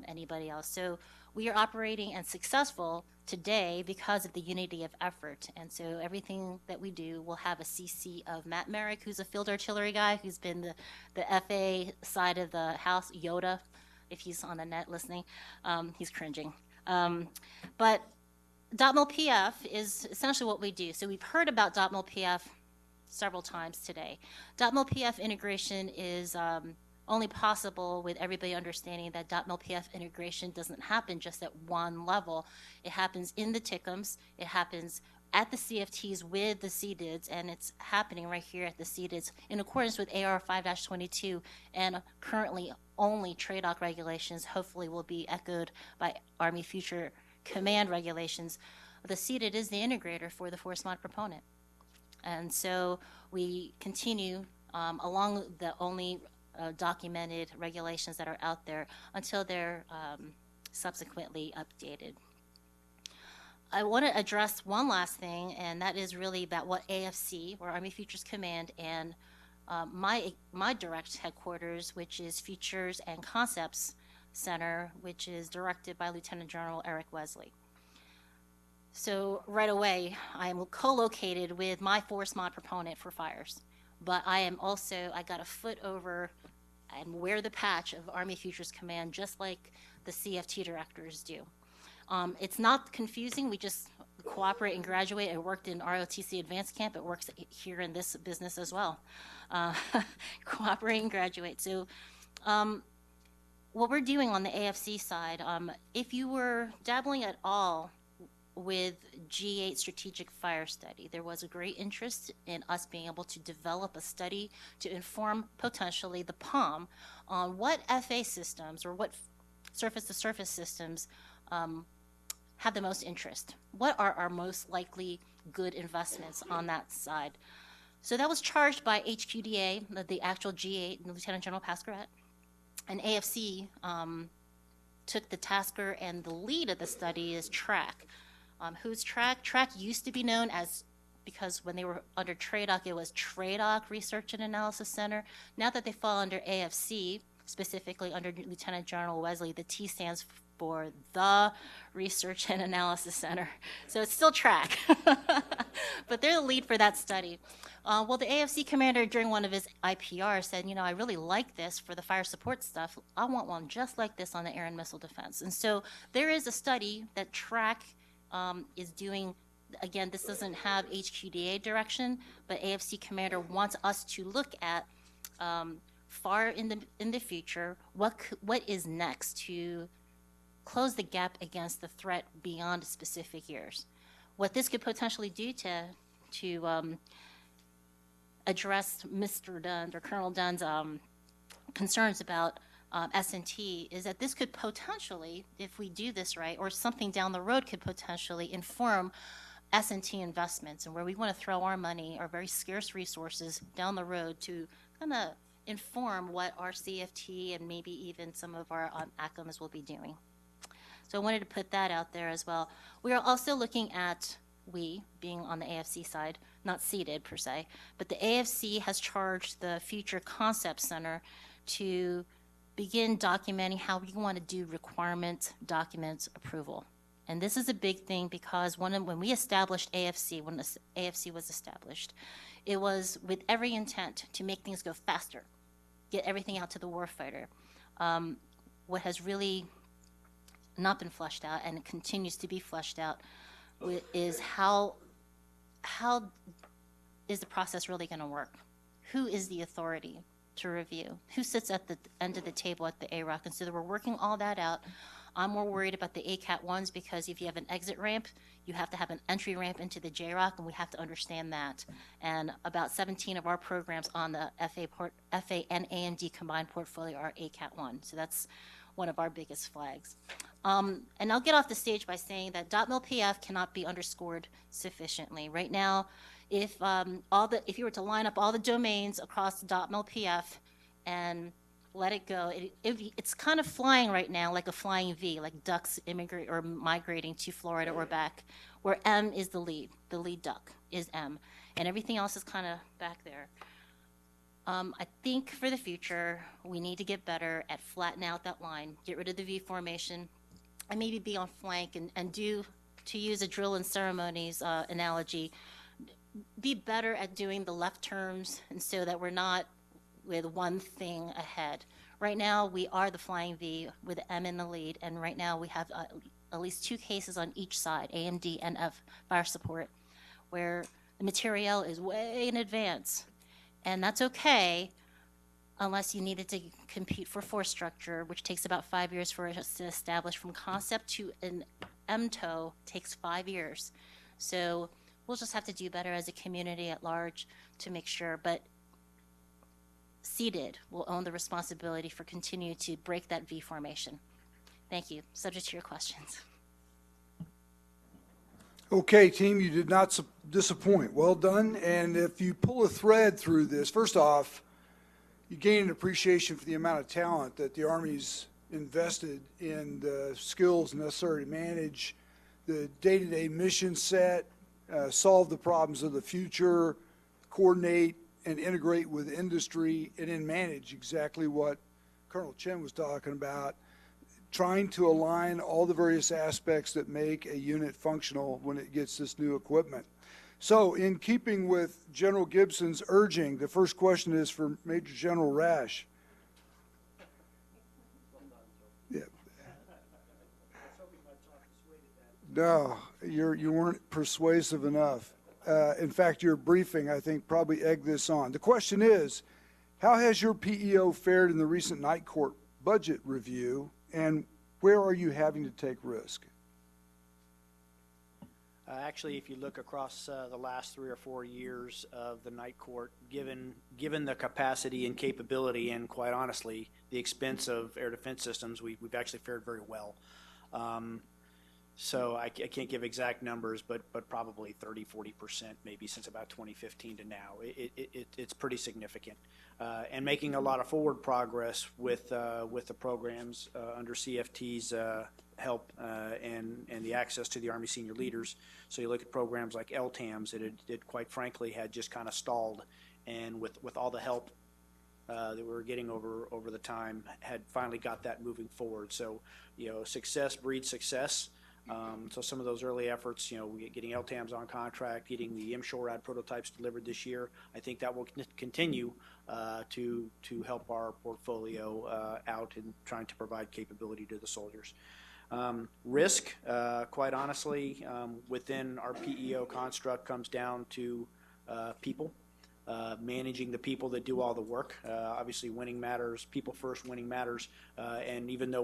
anybody else. So we are operating and successful today because of the unity of effort. And so everything that we do will have a CC of Matt Merrick, who's a field artillery guy, who's been the FA side of the house, Yoda, if he's on the net listening. He's cringing. But .MLPF is essentially what we do. So we've heard about .MLPF several times today. .MLPF integration is only possible with everybody understanding that .MLPF integration doesn't happen just at one level. It happens in the TICMs, it happens at the CFTs with the CDIDs, and it's happening right here at the CDIDs in accordance with AR 5-22, and currently only TRADOC regulations hopefully will be echoed by Army Future Command regulations. The CDID is the integrator for the force mod proponent. And so we continue along the only documented regulations that are out there until they're subsequently updated. I want to address one last thing, and that is really about what AFC, or Army Futures Command, and my direct headquarters, which is Futures and Concepts Center, which is directed by Lieutenant General Eric Wesley. So right away, I am co-located with my force mod proponent for fires, but I am also, I got a foot over and wear the patch of Army Futures Command just like the CFT directors do. It's not confusing. We just cooperate and graduate. I worked in ROTC Advanced Camp. It works here in this business as well. Cooperate and graduate. So what we're doing on the AFC side, if you were dabbling at all with G8 Strategic Fire Study. There was a great interest in us being able to develop a study to inform potentially the POM on what FA systems or what surface-to-surface systems have the most interest. What are our most likely good investments on that side? So that was charged by HQDA, the actual G8, and Lieutenant General Pascaret, and AFC took the tasker, and the lead of the study is TRAC. Who's TRAC? TRAC used to be known as, because when they were under TRADOC, it was TRADOC Research and Analysis Center. Now that they fall under AFC, specifically under Lieutenant General Wesley, the T stands for the Research and Analysis Center. So it's still TRAC, but they're the lead for that study. Well, the AFC commander during one of his IPR said, you know, I really like this for the fire support stuff. I want one just like this on the air and missile defense. And so there is a study that TRAC is doing. Again, this doesn't have HQDA direction, but AFC commander wants us to look at far in the future, what is next to close the gap against the threat beyond specific years. What this could potentially do to address Mr. Dunn or Colonel Dunn's concerns about S&T is that this could potentially, if we do this right, or something down the road could potentially inform S&T investments and where we want to throw our money, our very scarce resources down the road to kind of inform what our CFT and maybe even some of our ACOMs will be doing. So I wanted to put that out there as well. We are also looking at, we being on the AFC side, not seated per se, but the AFC has charged the Future Concept Center to begin documenting how we want to do requirement documents approval. And this is a big thing because when we established AFC, when the AFC was established, it was with every intent to make things go faster, get everything out to the warfighter. What has really not been fleshed out, and it continues to be fleshed out, is how is the process really going to work? Who is the authority to review? Who sits at the end of the table at the AROC? And so we're working all that out. I'm more worried about the ACAT ones because if you have an exit ramp, you have to have an entry ramp into the JROC, and we have to understand that. And about 17 of our programs on the FA and AMD combined portfolio are ACAT 1. So that's one of our biggest flags. And I'll get off the stage by saying that .mil.pf cannot be underscored sufficiently. Right now, if you were to line up all the domains across .mil.pf and let it go, it's kind of flying right now like a flying V, like ducks immigrate or migrating to Florida or back, where M is the lead duck is M, and everything else is kind of back there. I think for the future, we need to get better at flattening out that line, get rid of the V formation, and maybe be on flank and do, to use a drill and ceremonies analogy, be better at doing the left turns, and so that we're not with one thing ahead. Right now, we are the flying V with M in the lead, and right now we have at least 2 cases on each side, AMD and F fire support, where the material is way in advance. And that's okay unless you needed to compete for force structure, which takes about 5 years for us to establish. From concept to an MTO takes 5 years. So we'll just have to do better as a community at large to make sure. But seated will own the responsibility for continue to break that V formation. Thank you. Subject to your questions. Okay, team, you did not disappoint. Well done. And if you pull a thread through this, first off, you gain an appreciation for the amount of talent that the Army's invested in the skills necessary to manage the day-to-day mission set, solve the problems of the future, coordinate and integrate with industry, and then manage exactly what Colonel Chen was talking about, trying to align all the various aspects that make a unit functional when it gets this new equipment. So in keeping with General Gibson's urging, the first question is for Major General Rasch. Yeah. No, you weren't persuasive enough. In fact, your briefing, I think, probably egged this on. The question is, how has your PEO fared in the recent night court budget review, and where are you having to take risk? Actually, if you look across the last 3 or 4 years of the night court, given the capacity and capability, and quite honestly, the expense of air defense systems, we've actually fared very well. So I can't give exact numbers, but probably 30-40% maybe since about 2015 to now. It's pretty significant, and making a lot of forward progress with the programs under CFT's help and the access to the Army senior leaders. So you look at programs like LTAMs that quite frankly had just kind of stalled, and with all the help that we were getting over the time, had finally got that moving forward. So success breeds success. So some of those early efforts, getting LTAMs on contract, getting the M-SHORAD prototypes delivered this year, I think that will continue to help our portfolio out in trying to provide capability to the soldiers. Risk, quite honestly, within our PEO construct comes down to people. Managing the people that do all the work. Obviously, winning matters. People first, winning matters. And even though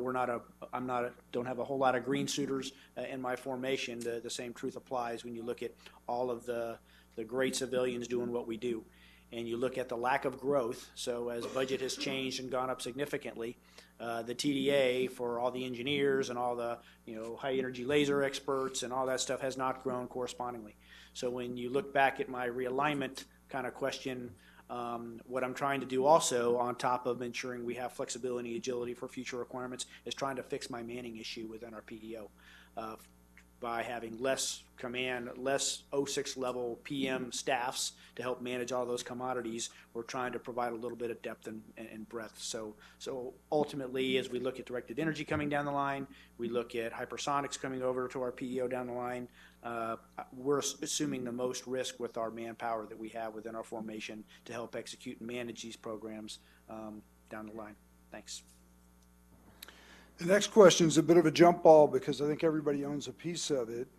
don't have a whole lot of green suiters in my formation, the same truth applies when you look at all of the great civilians doing what we do. And you look at the lack of growth. So as budget has changed and gone up significantly, the TDA for all the engineers and all the high energy laser experts and all that stuff has not grown correspondingly. So when you look back at my realignment kind of question, what I'm trying to do also, on top of ensuring we have flexibility and agility for future requirements, is trying to fix my manning issue within our PEO by having less command, less 06 level PM staffs to help manage all those commodities. We're trying to provide a little bit of depth and breadth. So ultimately, as we look at directed energy coming down the line, we look at hypersonics coming over to our PEO down the line, we're assuming the most risk with our manpower that we have within our formation to help execute and manage these programs down the line. Thanks. The next question is a bit of a jump ball because I think everybody owns a piece of it.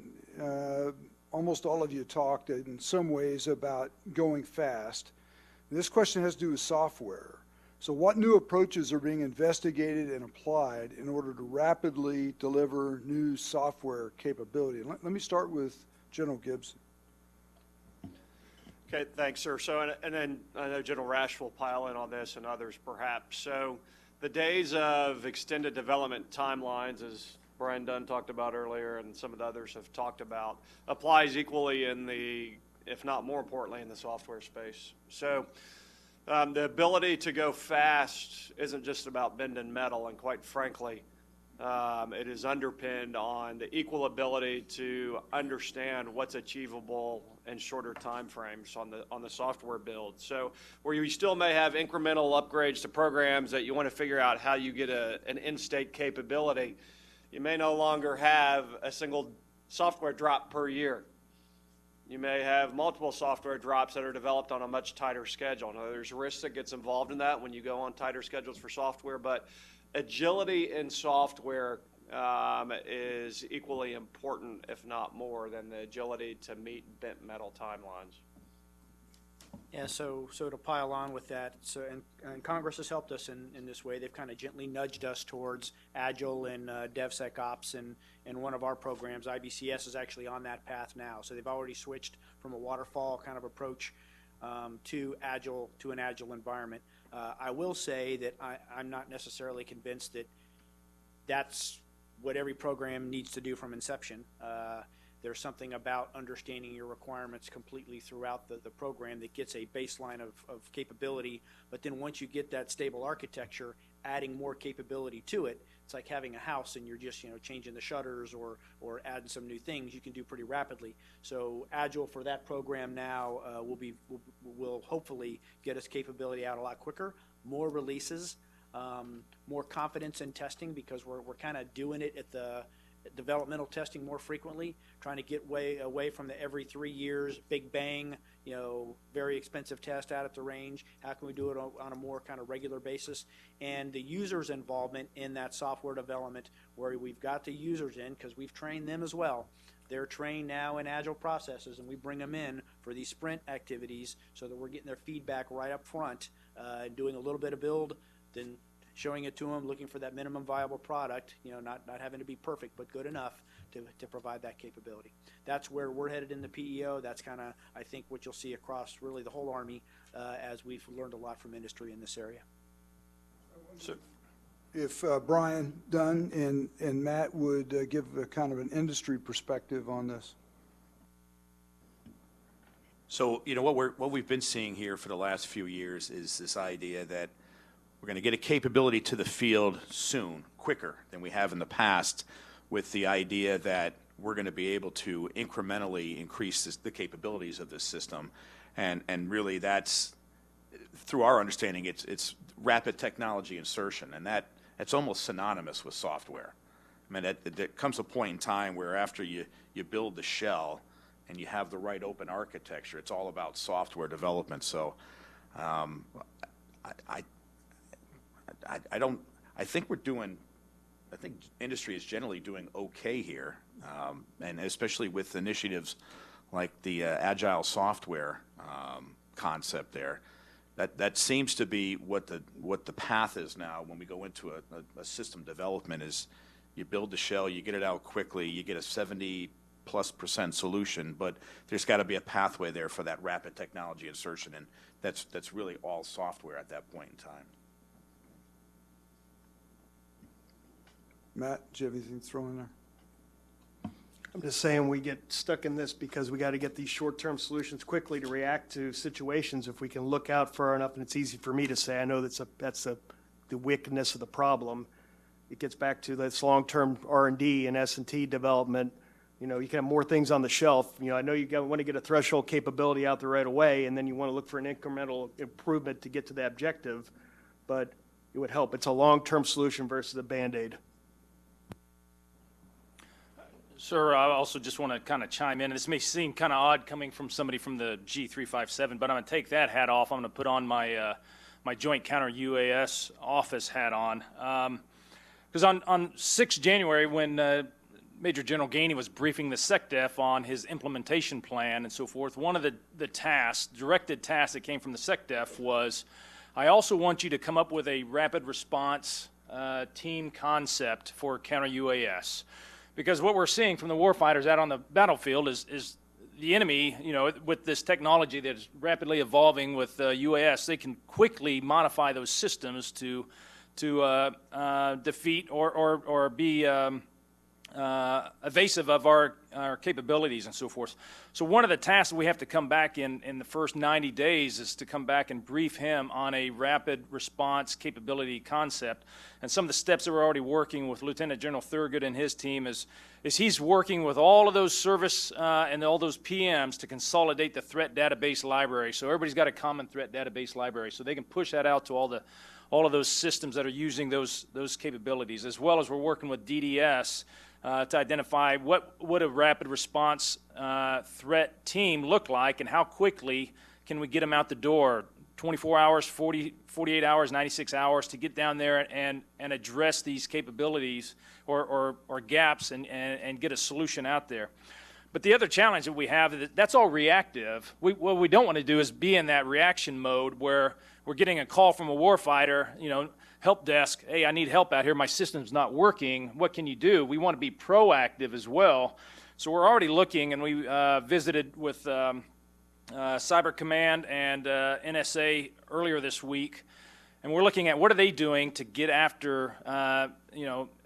Almost all of you talked in some ways about going fast. This question has to do with software. So what new approaches are being investigated and applied in order to rapidly deliver new software capability? Let me start with General Gibson. Okay, thanks, sir. So, and then I know General Rasch will pile in on this and others perhaps. So the days of extended development timelines, as Brian Dunn talked about earlier and some of the others have talked about, applies equally in the, if not more importantly, in the software space. So the ability to go fast isn't just about bending metal, and quite frankly, it is underpinned on the equal ability to understand what's achievable in shorter time frames on the software build. So where you still may have incremental upgrades to programs that you want to figure out how you get an in-state capability, you may no longer have a single software drop per year. You may have multiple software drops that are developed on a much tighter schedule. Now, there's risk that gets involved in that when you go on tighter schedules for software, but agility in software is equally important, if not more, than the agility to meet bent metal timelines. Yeah, so to pile on with that, and Congress has helped us in this way. They've kind of gently nudged us towards Agile and DevSecOps, and one of our programs, IBCS, is actually on that path now. So they've already switched from a waterfall kind of approach to an Agile environment. I will say that I'm not necessarily convinced that that's what every program needs to do from inception. There's something about understanding your requirements completely throughout the program that gets a baseline of capability, but then once you get that stable architecture, adding more capability to it, it's like having a house and you're just changing the shutters or adding some new things you can do pretty rapidly. So Agile for that program now will hopefully get us capability out a lot quicker, more releases, more confidence in testing, because we're kind of doing it at the developmental testing more frequently, trying to get away from the every 3 years big bang, very expensive test out at the range. How can we do it on a more kind of regular basis? And the users' involvement in that software development, where we've got the users in, because we've trained them as well. They're trained now in Agile processes, and we bring them in for these sprint activities so that we're getting their feedback right up front, doing a little bit of build, then showing it to them, looking for that minimum viable product, not having to be perfect, but good enough to provide that capability. That's where we're headed in the PEO. That's kind of, I think, what you'll see across really the whole Army as we've learned a lot from industry in this area. If Brian Dunn and Matt would give a kind of an industry perspective on this. So, what we've been seeing here for the last few years is this idea that we're going to get a capability to the field soon, quicker than we have in the past, with the idea that we're going to be able to incrementally increase the capabilities of this system. And really that's, through our understanding, it's rapid technology insertion, and that's almost synonymous with software. I mean, there comes a point in time where after you build the shell and you have the right open architecture, it's all about software development. So I think industry is generally doing okay here, and especially with initiatives like the agile software concept there. That seems to be what the path is now when we go into a system development. Is you build the shell, you get it out quickly, you get a 70+% solution, but there's got to be a pathway there for that rapid technology insertion, and that's really all software at that point in time. Matt, do you have anything to throw in there? I'm just saying we get stuck in this because we got to get these short-term solutions quickly to react to situations. If we can look out far enough, and it's easy for me to say, I know that's the wickedness of the problem. It gets back to this long-term R&D and S&T development. You can have more things on the shelf. I know you want to get a threshold capability out there right away, and then you want to look for an incremental improvement to get to that objective, but it would help. It's a long-term solution versus a Band-Aid. Sir, I also just want to kind of chime in. This may seem kind of odd coming from somebody from the G357, but I'm going to take that hat off. I'm going to put on my my Joint Counter UAS office hat on. Because on 6 January, when Major General Gainey was briefing the SecDef on his implementation plan and so forth, one of the tasks, directed tasks that came from the SecDef was, I also want you to come up with a rapid response team concept for counter UAS. Because what we're seeing from the warfighters out on the battlefield is the enemy, with this technology that is rapidly evolving with UAS, they can quickly modify those systems to defeat or be evasive of our capabilities and so forth. So one of the tasks we have to come back in the first 90 days is to come back and brief him on a rapid response capability concept. And some of the steps that we're already working with Lieutenant General Thurgood and his team is he's working with all of those service and all those PMs to consolidate the threat database library. So everybody's got a common threat database library, so they can push that out to all of those systems that are using those capabilities, as well as we're working with DDS to identify what would a rapid response threat team look like and how quickly can we get them out the door, 24 hours, 48 hours, 96 hours, to get down there and address these capabilities or gaps and get a solution out there. But the other challenge that we have is that's all reactive. What we don't want to do is be in that reaction mode where we're getting a call from a warfighter, help desk, hey, I need help out here, my system's not working, what can you do? We want to be proactive as well. So we're already looking, and we visited with Cyber Command and NSA earlier this week, and we're looking at what are they doing to get after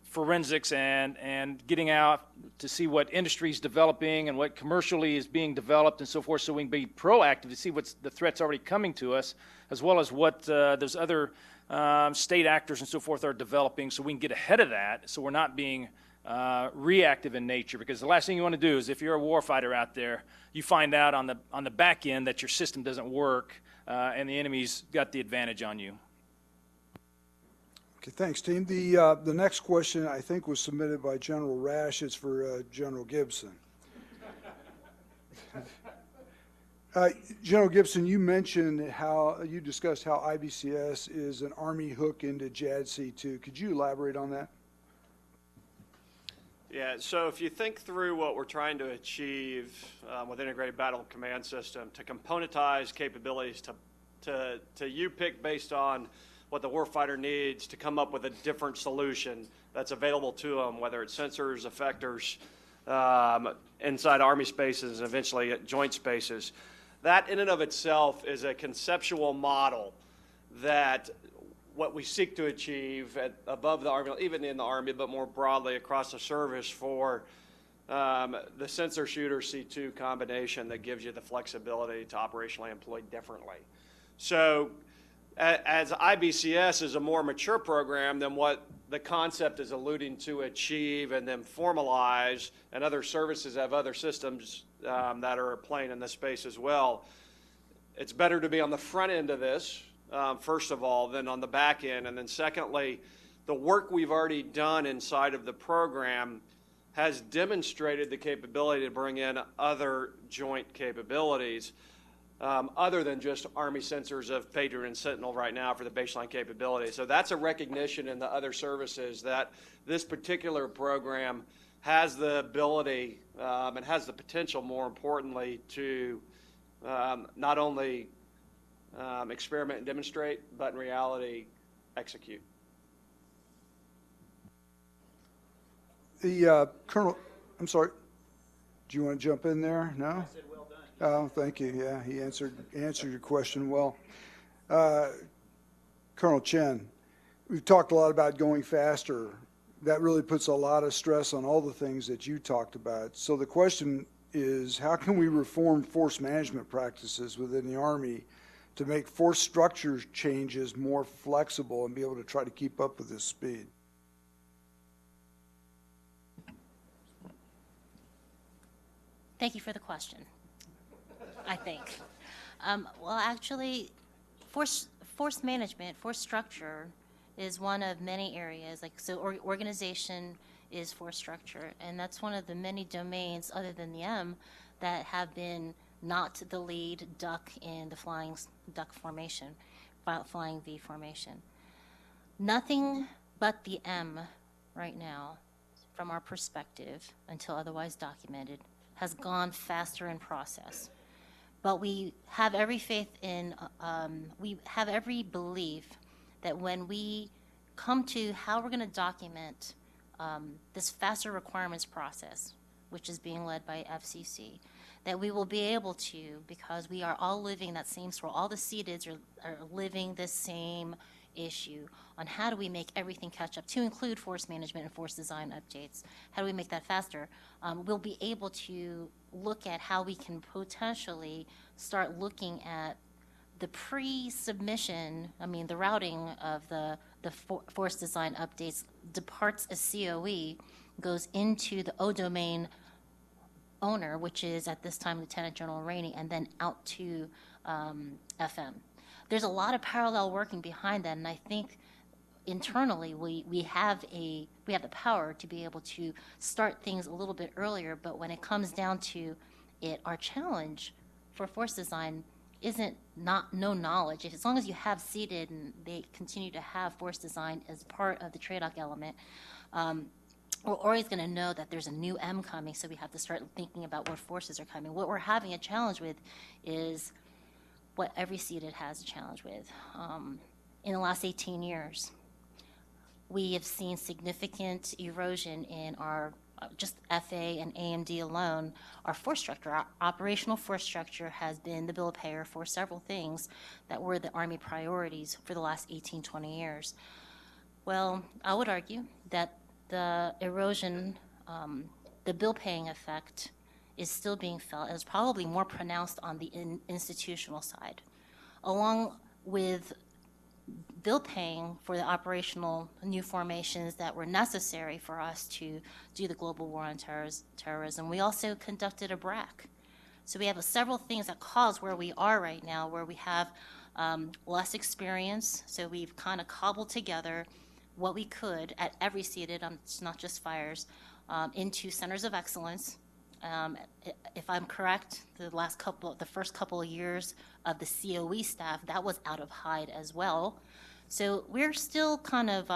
forensics and getting out to see what industry is developing and what commercially is being developed and so forth, so we can be proactive to see what's the threats already coming to us, as well as what those other state actors and so forth are developing, so we can get ahead of that, so we're not being reactive in nature. Because the last thing you want to do is, if you're a warfighter out there, you find out on the back end that your system doesn't work and the enemy's got the advantage on you. Okay, thanks, team. The next question, I think, was submitted by General Rasch. It's for General Gibson. General Gibson, you mentioned you discussed how IBCS is an Army hook into JADC2. Could you elaborate on that? Yeah, so if you think through what we're trying to achieve with Integrated Battle Command System, to componentize capabilities, to you pick based on what the warfighter needs to come up with a different solution that's available to them, whether it's sensors, effectors, inside Army spaces and eventually at joint spaces. That in and of itself is a conceptual model that what we seek to achieve above the Army, even in the Army, but more broadly across the service for the sensor shooter C2 combination that gives you the flexibility to operationally employ differently. So as IBCS is a more mature program than what the concept is alluding to achieve and then formalize, and other services have other systems that are playing in this space as well. It's better to be on the front end of this, first of all, than on the back end. And then secondly, the work we've already done inside of the program has demonstrated the capability to bring in other joint capabilities other than just Army sensors of Patriot and Sentinel right now for the baseline capability. So that's a recognition in the other services that this particular program has the ability and has the potential, more importantly, to not only experiment and demonstrate, but in reality, execute. The Colonel, I'm sorry, do you want to jump in there? No? I said well done. Oh, thank you. Yeah, he answered your question well. Colonel Chen, we've talked a lot about going faster. That really puts a lot of stress on all the things that you talked about. So the question is, how can we reform force management practices within the Army to make force structure changes more flexible and be able to try to keep up with this speed? Thank you for the question, I think. Well, actually, force management, force structure is one of many areas. Like, so organization is force structure, and that's one of the many domains other than the M that have been not the lead duck in the flying duck formation, flying V formation. Nothing but the M right now, from our perspective, until otherwise documented, has gone faster in process. But we have every faith in, we have every belief that when we come to how we're going to document this faster requirements process, which is being led by FCC, that we will be able to, because we are all living that same story, all the seateds are living the same issue on how do we make everything catch up, to include force management and force design updates. How do we make that faster? We'll be able to look at how we can potentially start looking at the pre-submission, the routing of the force design updates departs a COE, goes into the O domain owner, which is at this time Lieutenant General Rainey, and then out to FM. There's a lot of parallel working behind that, and I think internally we have the power to be able to start things a little bit earlier. But when it comes down to it, our challenge for force design isn't no knowledge. As long as you have seated and they continue to have force design as part of the TRADOC element, we're always going to know that there's a new M coming, so we have to start thinking about what forces are coming. What we're having a challenge with is what every seated has a challenge with. In the last 18 years, we have seen significant erosion in our just FA and AMD alone. Our force structure, our operational force structure, has been the bill payer for several things that were the Army priorities for the last 18, 20 years. Well, I would argue that the erosion, the bill paying effect, is still being felt. It's probably more pronounced on the institutional side, along with bill paying for the operational new formations that were necessary for us to do the global war on terrorism. We also conducted a BRAC. So we have several things that cause where we are right now, where we have less experience. So we've kind of cobbled together what we could at every seated, it's not just fires, into centers of excellence. If I'm correct, the first couple of years of the COE staff, that was out of Hyde as well. So we're still kind of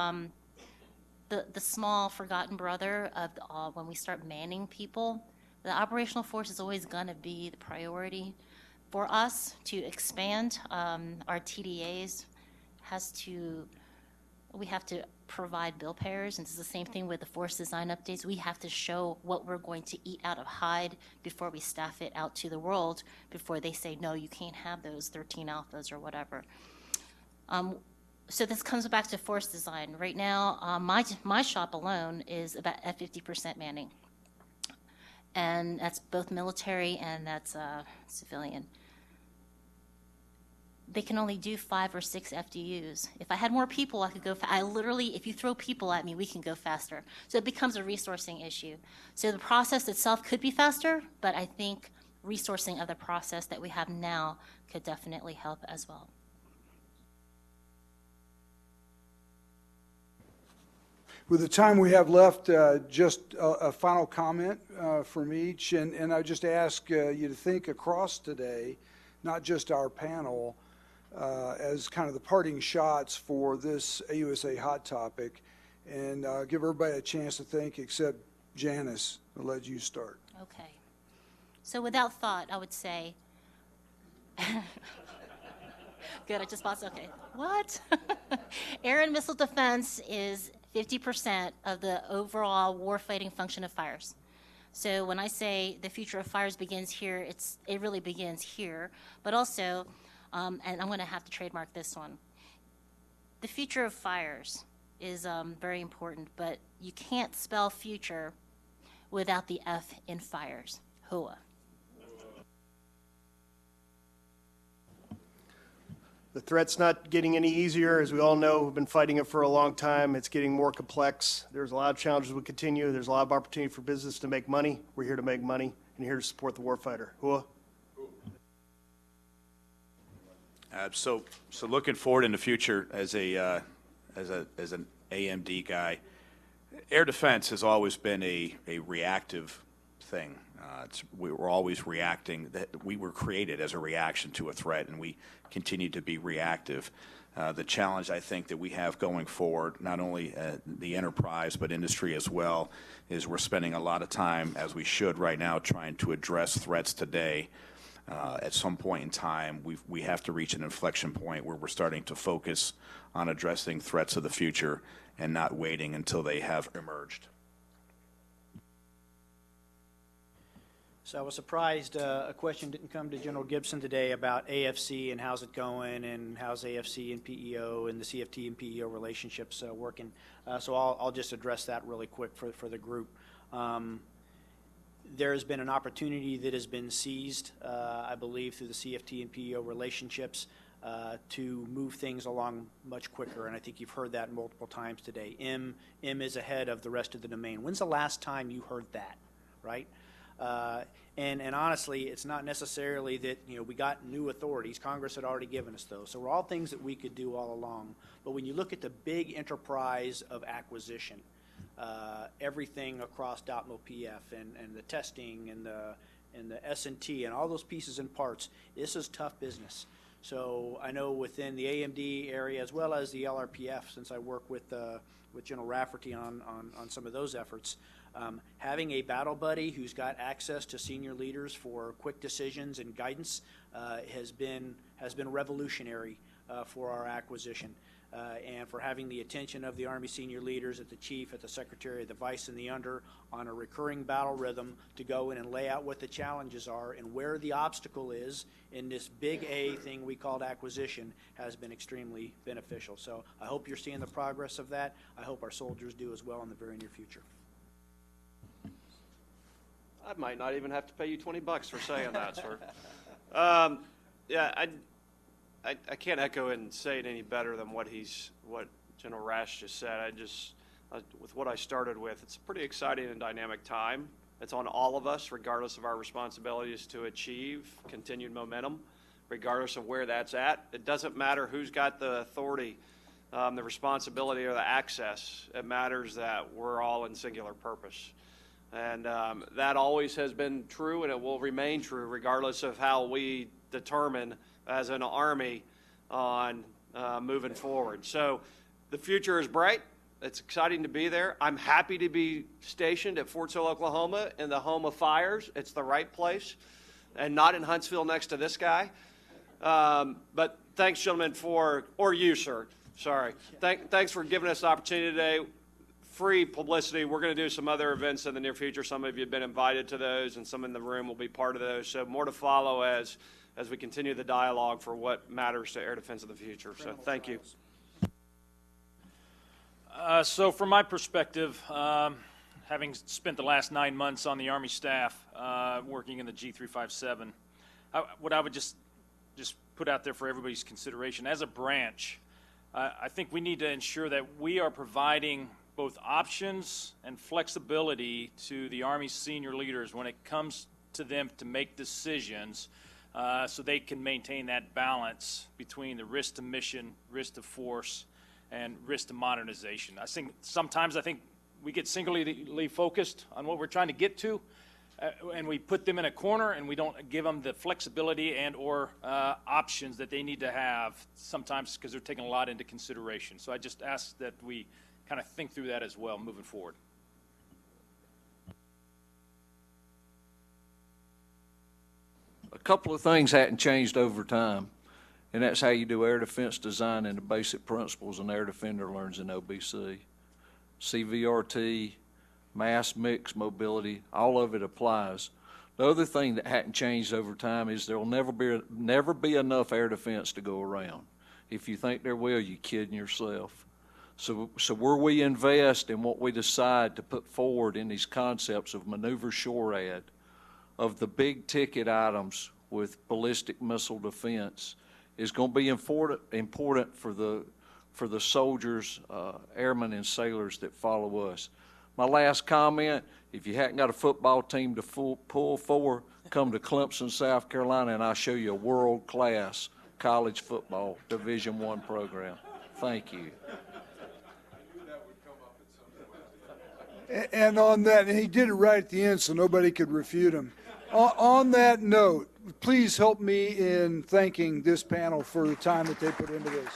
the small forgotten brother of when we start manning people. The operational force is always going to be the priority. For us to expand our TDAs has to we have to provide bill payers, and it's the same thing with the force design updates. We have to show what we're going to eat out of hide before we staff it out to the world, before they say, no, you can't have those 13 alphas or whatever. So this comes back to force design. Right now, my shop alone is about at 50% manning. And that's both military and that's civilian. They can only do 5 or 6 FDUs. If I had more people, I could go. I literally, if you throw people at me, we can go faster. So it becomes a resourcing issue. So the process itself could be faster, but I think resourcing of the process that we have now could definitely help as well. With the time we have left, just a final comment from each, and I just ask you to think across today, not just our panel, as kind of the parting shots for this AUSA hot topic, and give everybody a chance to think, except Janice. I'll let you start. Okay. So without thought, I would say, good, I just paused, okay. What? Air and missile defense is 50% of the overall warfighting function of fires. So when I say the future of fires begins here, it really begins here, but also, and I'm going to have to trademark this one. The future of fires is very important, but you can't spell future without the F in fires. HOA. The threat's not getting any easier. As we all know, we've been fighting it for a long time. It's getting more complex. There's a lot of challenges we continue. There's a lot of opportunity for business to make money. We're here to make money and here to support the warfighter. HOA. So looking forward in the future as an AMD guy, air defense has always been a reactive thing. We were always reacting. We were created as a reaction to a threat, and we continue to be reactive. The challenge I think that we have going forward, not only the enterprise but industry as well, is we're spending a lot of time, as we should right now, trying to address threats today. At some point in time, we have to reach an inflection point where we're starting to focus on addressing threats of the future and not waiting until they have emerged. So I was surprised a question didn't come to General Gibson today about AFC and how's it going and how's AFC and PEO and the CFT and PEO relationships working. So I'll just address that really quick for the group. There has been an opportunity that has been seized, I believe, through the CFT and PEO relationships to move things along much quicker, and I think you've heard that multiple times today. M is ahead of the rest of the domain. When's the last time you heard that, right? And honestly, it's not necessarily that, we got new authorities. Congress had already given us those. So we're all things that we could do all along. But when you look at the big enterprise of acquisition, everything across .mil-PF and the testing and the S&T and all those pieces and parts, this is tough business. So I know within the AMD area as well as the LRPF, since I work with General Rafferty on some of those efforts, having a battle buddy who's got access to senior leaders for quick decisions and guidance has been revolutionary for our acquisition. And for having the attention of the Army senior leaders at the chief, at the secretary, the vice, and the under on a recurring battle rhythm to go in and lay out what the challenges are and where the obstacle is in this big A thing we called acquisition has been extremely beneficial. So I hope you're seeing the progress of that. I hope our soldiers do as well in the very near future. I might not even have to pay you $20 for saying that, sir. Yeah, I can't echo and say it any better than what General Rasch just said. With what I started with, it's a pretty exciting and dynamic time. It's on all of us, regardless of our responsibilities to achieve continued momentum, regardless of where that's at. It doesn't matter who's got the authority, the responsibility, or the access. It matters that we're all in singular purpose. And that always has been true, and it will remain true, regardless of how we determine as an Army on moving forward. So the future is bright. It's exciting to be there. I'm happy to be stationed at Fort Sill, Oklahoma, in the home of fires. It's the right place, and not in Huntsville next to this guy. But thanks, gentlemen, or you, sir, Sorry. Thanks for giving us the opportunity today. Free publicity. We're going to do some other events in the near future. Some of you have been invited to those, and some in the room will be part of those. So more to follow as we continue the dialogue for what matters to air defense in the future. So thank you. So from my perspective, having spent the last 9 months on the Army staff working in the G357, what I would just put out there for everybody's consideration, as a branch, I think we need to ensure that we are providing both options and flexibility to the Army's senior leaders when it comes to them to make decisions so they can maintain that balance between the risk to mission, risk to force, and risk to modernization. Sometimes I think we get singularly focused on what we're trying to get to, and we put them in a corner and we don't give them the flexibility and or options that they need to have sometimes because they're taking a lot into consideration. So I just ask that we kind of think through that as well moving forward. A couple of things hadn't changed over time, and that's how you do air defense design and the basic principles an air defender learns in OBC. CVRT, mass mix mobility, all of it applies. The other thing that hadn't changed over time is there will never be enough air defense to go around. If you think there will, you're kidding yourself. So where we invest in what we decide to put forward in these concepts of maneuver SHORAD, of the big ticket items with ballistic missile defense, is going to be important for the soldiers, airmen, and sailors that follow us. My last comment, if you hadn't got a football team to pull for, come to Clemson, South Carolina, and I'll show you a world-class college football Division I program. Thank you. And on that, and he did it right at the end so nobody could refute him. On that note, please help me in thanking this panel for the time that they put into this.